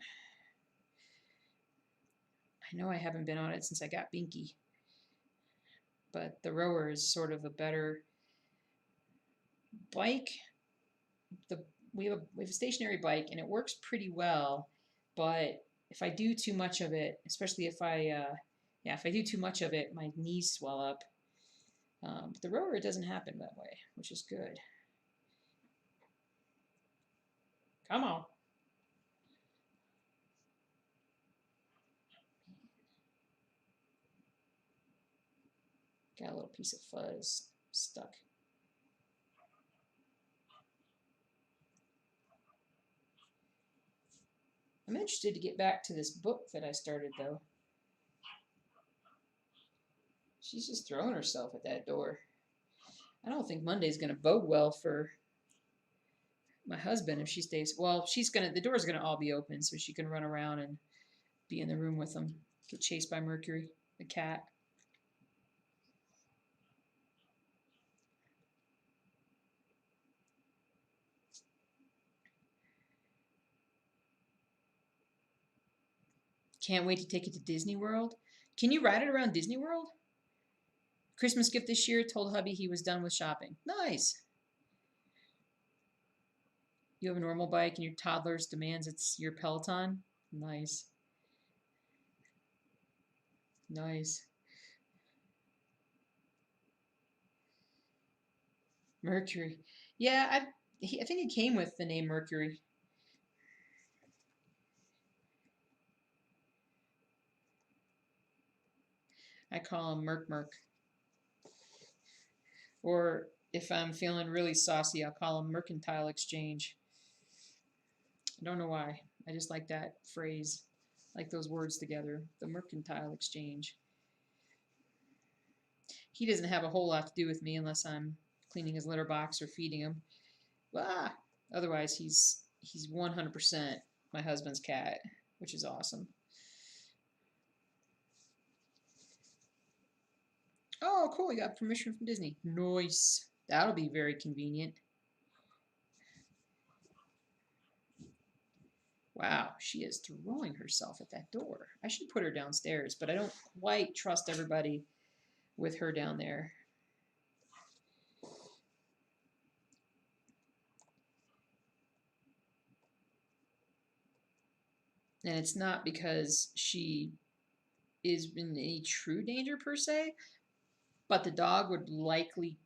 I know I haven't been on it since I got Binky, but the rower is sort of a better bike. We have a stationary bike, and it works pretty well, but if I do too much of it, especially if I do too much of it, my knees swell up. But the rower, it doesn't happen that way, which is good. Come on. Got a little piece of fuzz stuck. I'm interested to get back to this book that I started, though. She's just throwing herself at that door. I don't think Monday's going to bode well for my husband if she stays. Well, the door's going to all be open so she can run around and be in the room with him. Get chased by Mercury, the cat. Can't wait to take it to Disney World. Can you ride it around Disney World? Christmas gift this year, told hubby he was done with shopping. Nice. You have a normal bike and your toddler's demands it's your Peloton. Nice. Nice. Mercury. Yeah, I think it came with the name Mercury. I call him Merc Merc. Or if I'm feeling really saucy, I'll call him Mercantile Exchange. I don't know why. I just like that phrase, like those words together. The Mercantile Exchange. He doesn't have a whole lot to do with me unless I'm cleaning his litter box or feeding him. Ah, otherwise, he's 100% my husband's cat, which is awesome. Oh, cool! You got permission from Disney. Nice. That'll be very convenient. Wow, she is throwing herself at that door. I should put her downstairs, but I don't quite trust everybody with her down there. And it's not because she is in any true danger per se, but the dog would likely,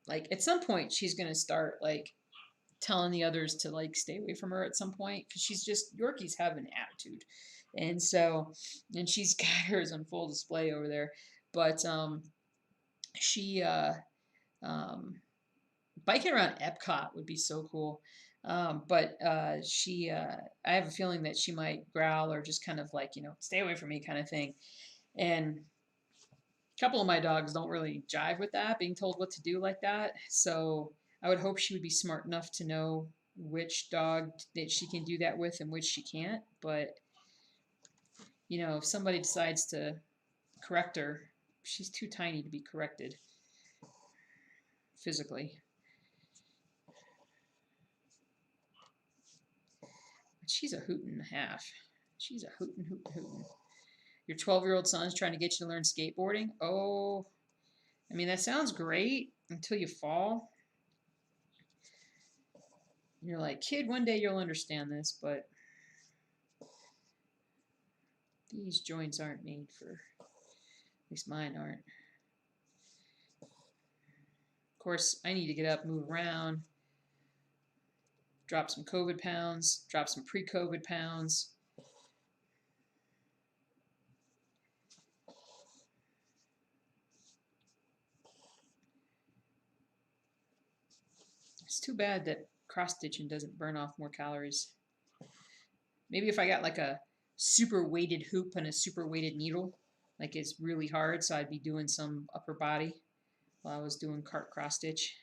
like, at some point, she's going to start, like, telling the others to, like, stay away from her at some point because Yorkies have an attitude. And so, and she's got hers on full display over there. But she, biking around Epcot would be so cool. But I have a feeling that she might growl or just kind of like, stay away from me kind of thing. And a couple of my dogs don't really jive with that, being told what to do like that. So I would hope she would be smart enough to know which dog that she can do that with and which she can't. But, if somebody decides to correct her, she's too tiny to be corrected physically. But she's a hoot and a half. She's a hootin', hootin', hootin'. Your 12-year-old son's trying to get you to learn skateboarding? Oh, I mean, that sounds great until you fall. You're like, kid, one day you'll understand this, but these joints aren't made for, at least mine aren't. Of course, I need to get up, move around, drop some COVID pounds, drop some pre-COVID pounds. It's too bad that cross-stitching doesn't burn off more calories. Maybe if I got like a super weighted hoop and a super weighted needle, like it's really hard, so I'd be doing some upper body while I was doing cross-stitch.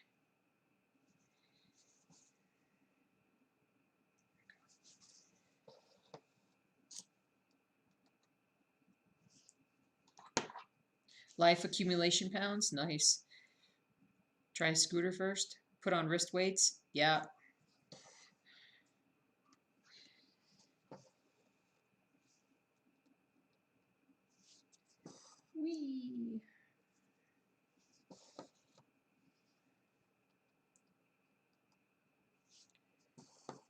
Life accumulation pounds, nice. Try a scooter first. Put on wrist weights. Yeah. Whee.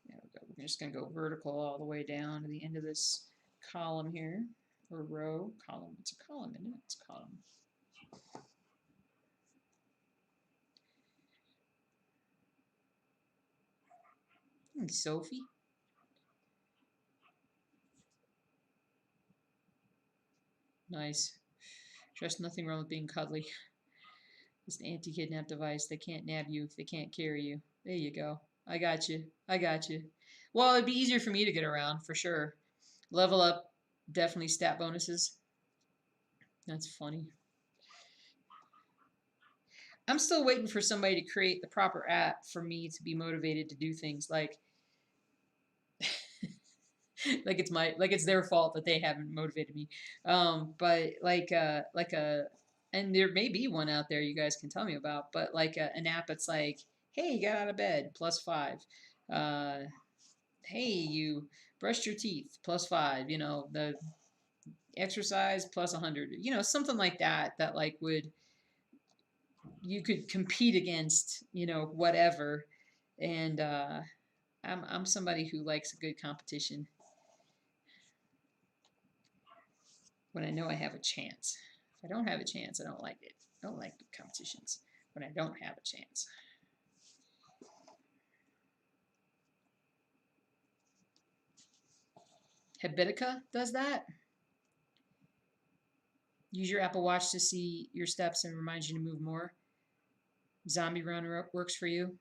There we go. We're just going to go vertical all the way down to the end of this column here. Or row. Column. It's a column, isn't it? It's a column. Sophie. Nice. Just nothing wrong with being cuddly. It's an anti-kidnap device. They can't nab you if they can't carry you. There you go. I got you. I got you. Well, it'd be easier for me to get around for sure. Level up, definitely stat bonuses. That's funny. I'm still waiting for somebody to create the proper app for me to be motivated to do things like like it's their fault that they haven't motivated me. But and there may be one out there you guys can tell me about, but like an app that's like, hey, you got out of bed, +5. Uh, hey, you brushed your teeth, +5. You know, the exercise +100. You know, something like that that like would you could compete against, you know, whatever. And I'm somebody who likes a good competition when I know I have a chance. If I don't have a chance, I don't like it. I don't like competitions when I don't have a chance. Habitica does that. Use your Apple Watch to see your steps and reminds you to move more. Zombie Runner works for you.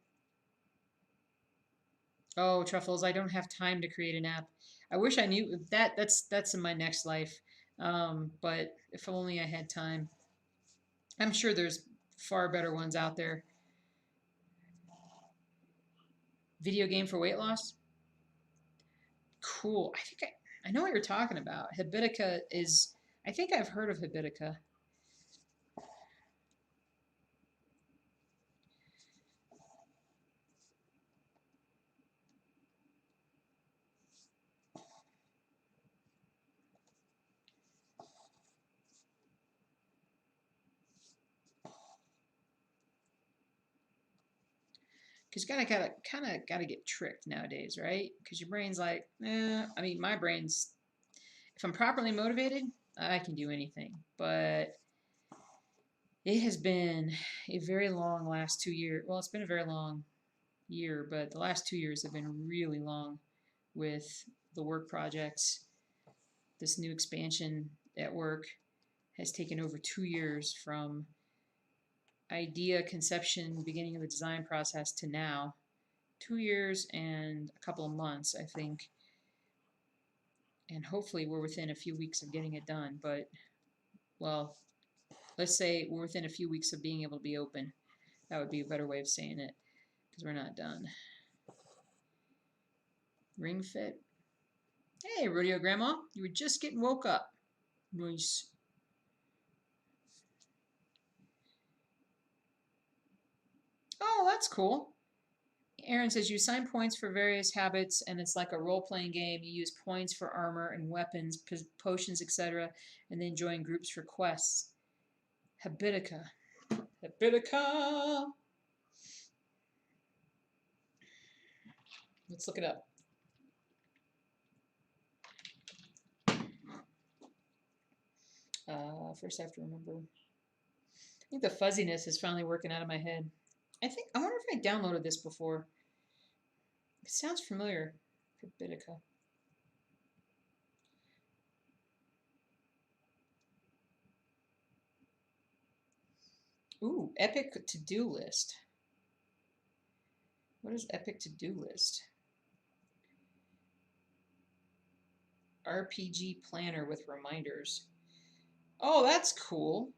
Oh, Truffles, I don't have time to create an app. I wish I knew that. That's in my next life. But if only I had time. I'm sure there's far better ones out there. Video game for weight loss? Cool. I know what you're talking about. Habitica is, I think I've heard of Habitica. Because you kind of gotta get tricked nowadays, right? Because your brain's like, I mean, my brain's, if I'm properly motivated, I can do anything. But it has been a very long last 2 years. Well, it's been a very long year, but the last 2 years have been really long with the work projects. This new expansion at work has taken over 2 years from idea, conception, beginning of the design process to now. 2 years and a couple of months, I think. And hopefully we're within a few weeks of getting it done. But, well, let's say we're within a few weeks of being able to be open. That would be a better way of saying it, because we're not done. Ring Fit. Hey, Rodeo Grandma, you were just getting woke up. Nice. Oh, that's cool. Aaron says you assign points for various habits, and it's like a role-playing game. You use points for armor and weapons, potions, etc., and then join groups for quests. Habitica. Habitica! Let's look it up. First I have to remember. I think the fuzziness is finally working out of my head. I wonder if I downloaded this before. It sounds familiar. Habitica. Ooh, epic to-do list. What is epic to-do list? RPG planner with reminders. Oh, that's cool.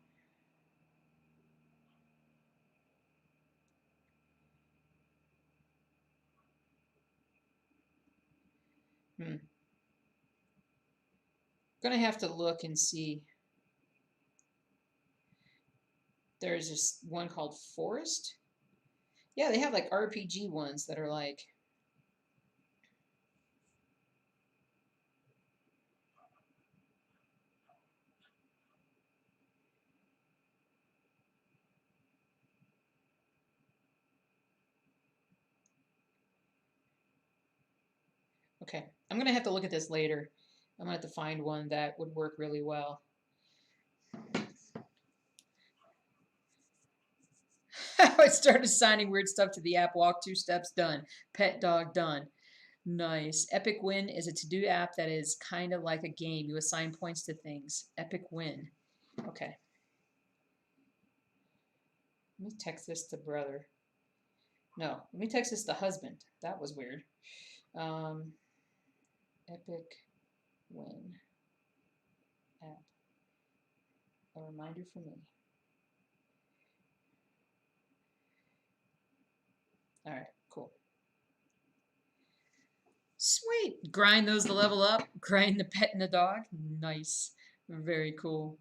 Gonna have to look and see. There's this one called Forest. Yeah, they have like RPG ones that are like. Okay, I'm gonna have to look at this later. I'm gonna have to find one that would work really well. I started assigning weird stuff to the app. Walk 2 steps, done. Pet dog, done. Nice. Epic Win is a to-do app that is kind of like a game. You assign points to things. Epic Win. Okay. Let me text this to brother. No, let me text this to husband. That was weird. Epic win app. A reminder for me. All right, cool. Sweet. Grind those to level up. Grind the pet and the dog. Nice. Very cool.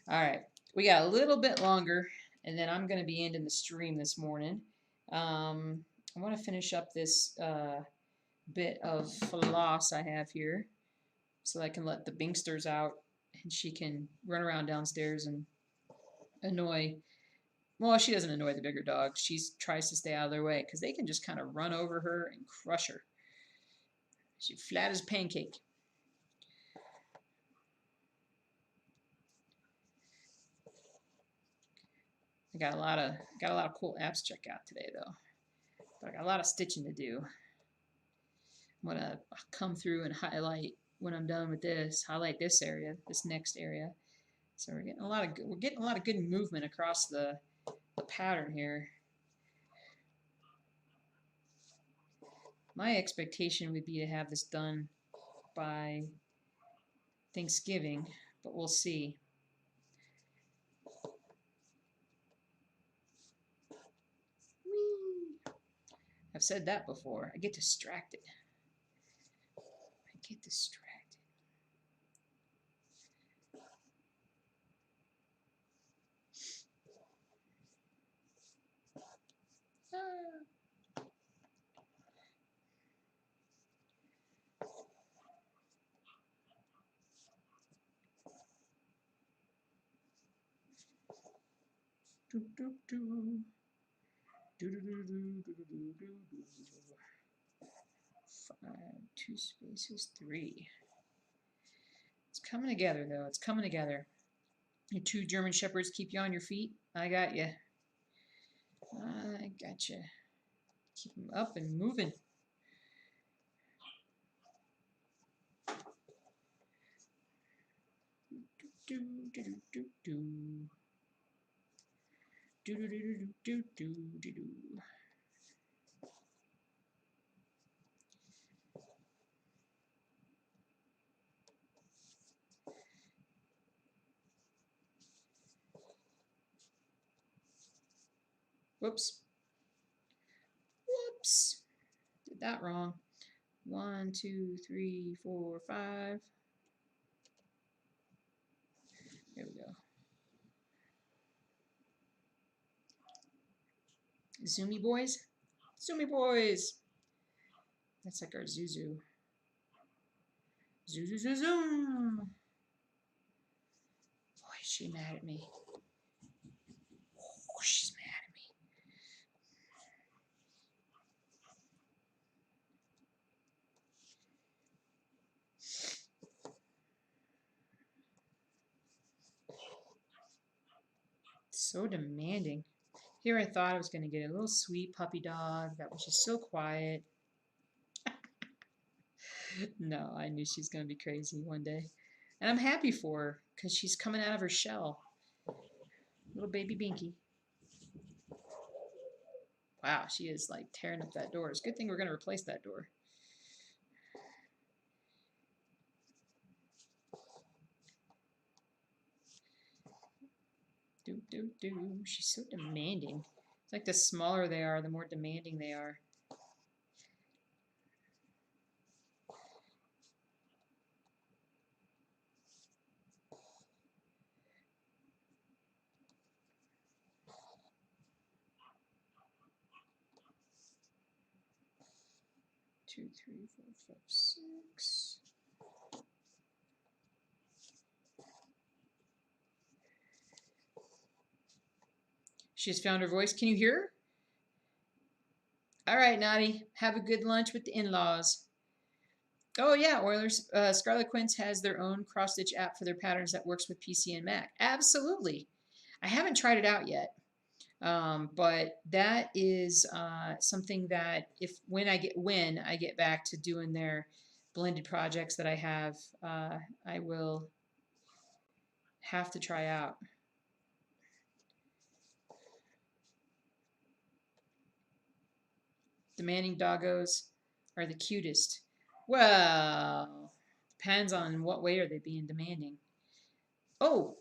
All right. We got a little bit longer, and then I'm going to be ending the stream this morning. I want to finish up this bit of floss I have here so I can let the Binksters out and she can run around downstairs and annoy. Well, she doesn't annoy the bigger dogs. She tries to stay out of their way because they can just kind of run over her and crush her. She's flat as a pancake. I got a lot of cool apps to check out today though. But I got a lot of stitching to do. I'm gonna come through and highlight when I'm done with this. Highlight this area, this next area. So we're getting a lot of good movement across the pattern here. My expectation would be to have this done by Thanksgiving, but we'll see. Whee! I've said that before. I get distracted. Ah. Do, do, do. Do, do, do, do, do, do, do, do. 5, 2 spaces, 3. It's coming together, though. It's coming together. Your 2 German Shepherds keep you on your feet. I got you. I got you. Keep them up and moving. Do, do, do, do, do. Do, do, do, do, do, do, do, do. Whoops. Whoops. Did that wrong. 1, 2, 3, 4, 5. There we go. Zoomy boys? Zoomy boys! That's like our Zuzu. Zoo, zoo, zoo, zoom! Boy, is she mad at me. Oh, she's mad at me. So demanding. Here I thought I was going to get a little sweet puppy dog that was just so quiet. No, I knew she was going to be crazy one day. And I'm happy for her because she's coming out of her shell. Little baby Binky. Wow, she is like tearing up that door. It's a good thing we're going to replace that door. Do, do, do. She's so demanding. It's like the smaller they are, the more demanding they are. Two, three, 4, 5, 6. She has found her voice. Can you hear her? All right, Naughty. Have a good lunch with the in-laws. Oh, yeah, Oilers. Scarlet Quince has their own cross-stitch app for their patterns that works with PC and Mac. Absolutely. I haven't tried it out yet. But that is something that when I get back to doing their blended projects that I have, I will have to try out. Demanding doggos. are the cutest? Well, depends on what way are they being demanding. Oh,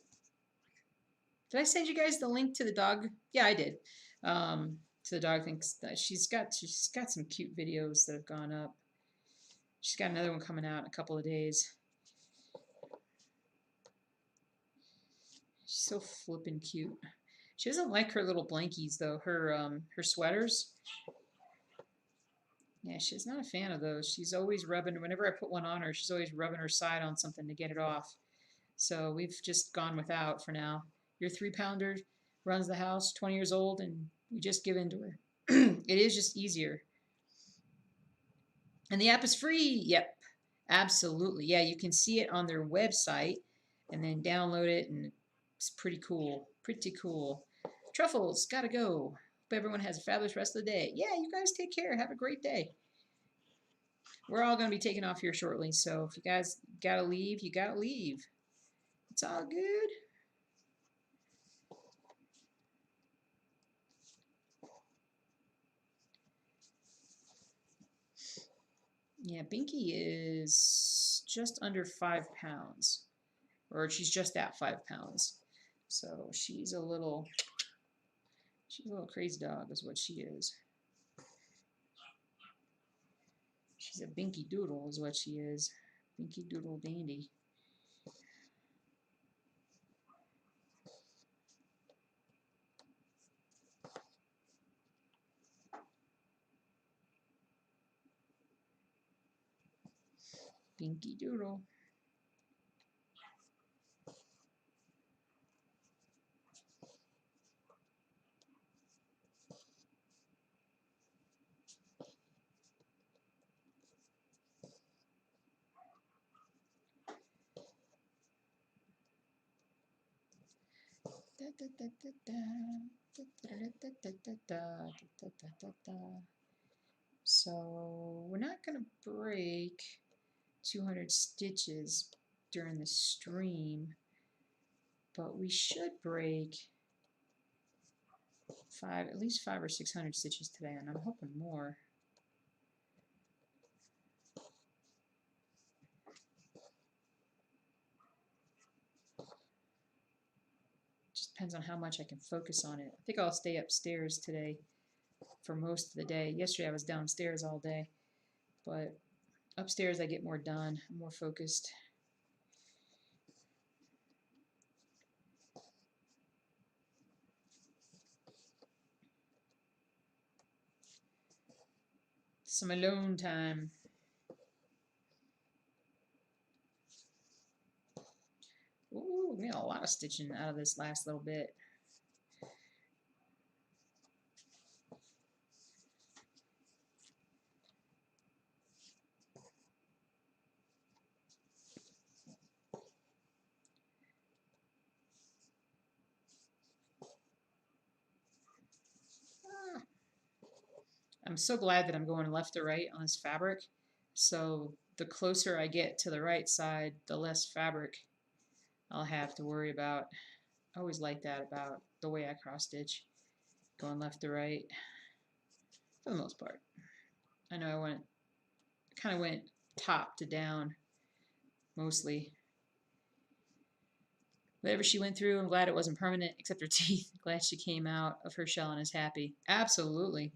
did I send you guys the link to the dog? Yeah, I did. To the dog thing. She's got some cute videos that have gone up. She's got another one coming out in a couple of days. She's so flippin' cute. She doesn't like her little blankies though. Her sweaters. Yeah, she's not a fan of those. She's always rubbing. Whenever I put one on her, she's always rubbing her side on something to get it off. So we've just gone without for now. Your 3-pounder runs the house, 20 years old, and we just give in to her. It is just easier. And the app is free. Yep, absolutely. Yeah, you can see it on their website and then download it, and it's pretty cool. Pretty cool. Truffles, gotta go. Hope everyone has a fabulous rest of the day. Yeah, you guys take care. Have a great day. We're all going to be taking off here shortly, so if you guys gotta leave, you gotta leave. It's all good. Yeah, Binky is just under 5 pounds, or she's just at 5 pounds. So she's a little crazy dog is what she is. She's a Binky Doodle is what she is. Binky Doodle Dandy. Binky Doodle. So we're not going to break 200 stitches during the stream, but we should break at least 500 or 600 stitches today, and I'm hoping more. Just depends on how much I can focus on it. I think I'll stay upstairs today for most of the day. Yesterday I was downstairs all day, but upstairs I get more done. I'm more focused. Some alone time. Ooh, we got a lot of stitching out of this last little bit. I'm so glad that I'm going left to right on this fabric. So the closer I get to the right side, the less fabric I'll have to worry about. I always like that about the way I cross stitch, going left to right for the most part. I know I kind of went top to down mostly. Whatever she went through, I'm glad it wasn't permanent, except her teeth. Glad she came out of her shell and is happy. Absolutely.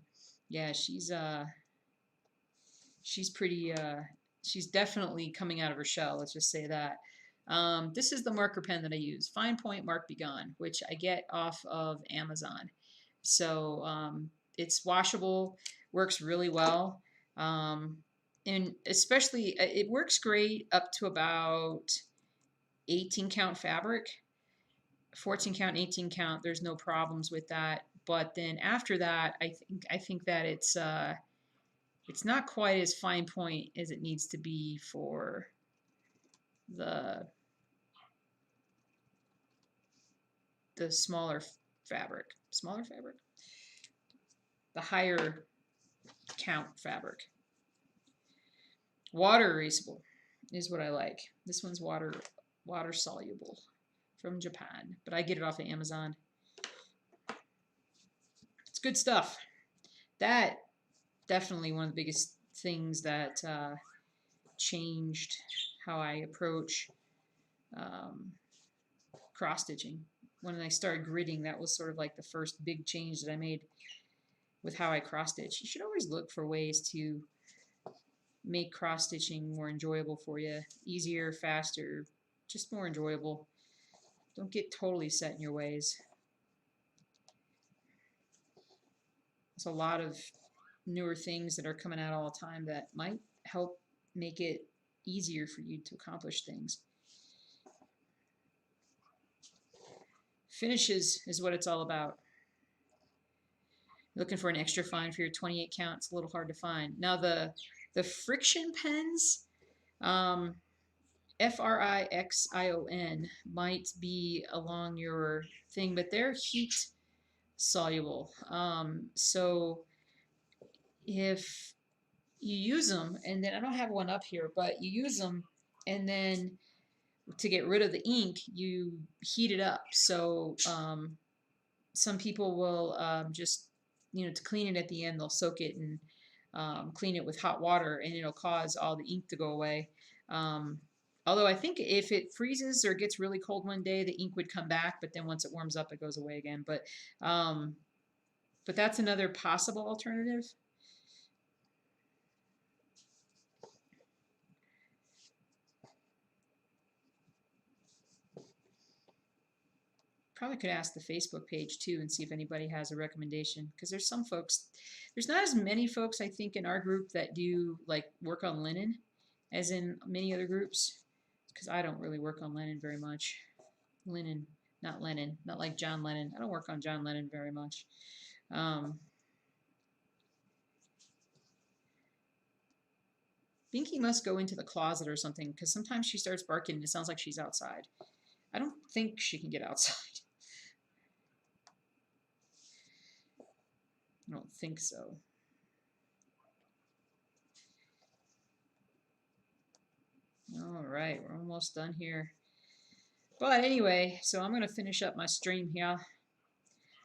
Yeah, she's pretty, she's definitely coming out of her shell, let's just say that. This is the marker pen that I use, Fine Point Mark Be Gone, which I get off of Amazon. So it's washable, works really well. And especially, it works great up to about 18 count fabric. 14 count, 18 count, there's no problems with that. But then after that, I think that it's not quite as fine point as it needs to be for the smaller fabric. Smaller fabric? The higher count fabric. Water erasable is what I like. This one's water soluble from Japan, but I get it off of Amazon. It's good stuff. That definitely one of the biggest things that changed how I approach cross stitching. When I started gridding, that was sort of like the first big change that I made with how I cross stitch. You should always look for ways to make cross stitching more enjoyable for you, easier, faster, just more enjoyable. Don't get totally set in your ways. There's a lot of newer things that are coming out all the time that might help make it easier for you to accomplish things. Finishes is what it's all about. Looking for an extra fine for your 28 count, it's a little hard to find. Now the friction pens, Frixion, might be along your thing, but they're heat soluble. So if you use them, and then I don't have one up here, but you use them, and then to get rid of the ink, you heat it up. So some people will just, to clean it at the end, they'll soak it and clean it with hot water, and it'll cause all the ink to go away. Although I think if it freezes or gets really cold one day, the ink would come back, but then once it warms up, it goes away again. But that's another possible alternative. Probably could ask the Facebook page too and see if anybody has a recommendation, because there's some folks, there's not as many folks I think in our group that do like work on linen as in many other groups, because I don't really work on linen very much. Linen, not Lennon, not like John Lennon. I don't work on John Lennon very much. Binky must go into the closet or something, because sometimes she starts barking and it sounds like she's outside. I don't think she can get outside. I don't think so. All right, we're almost done here. But anyway, so I'm going to finish up my stream here. I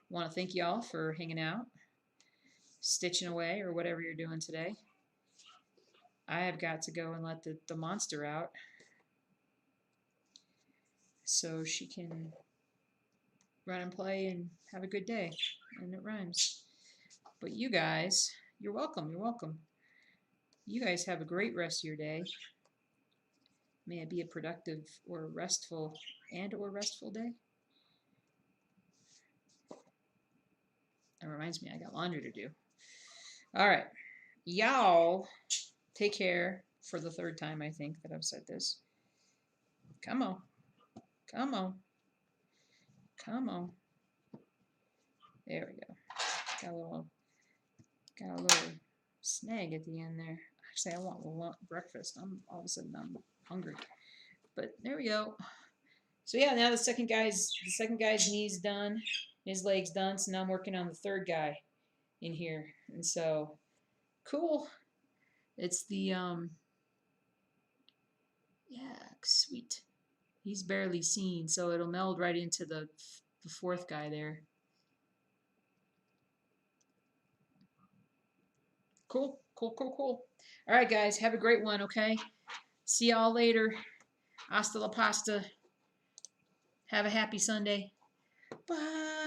want to thank y'all for hanging out, stitching away, or whatever you're doing today. I have got to go and let the monster out so she can run and play and have a good day. And it rhymes. But you guys, you're welcome. You're welcome. You guys have a great rest of your day. May it be a productive or restful day. That reminds me, I got laundry to do. All right. Y'all take care for the third time, I think, that I've said this. Come on. Come on. Come on. There we go. Got a little snag at the end there. Actually, I want breakfast. All of a sudden I'm hungry. But there we go. So yeah, now the second guy's knees done, his legs done. So now I'm working on the third guy in here. And so cool. It's the yeah, sweet. He's barely seen, so it'll meld right into the fourth guy there. Cool, cool, cool, cool. All right, guys, have a great one, okay? See y'all later. Hasta la pasta. Have a happy Sunday. Bye.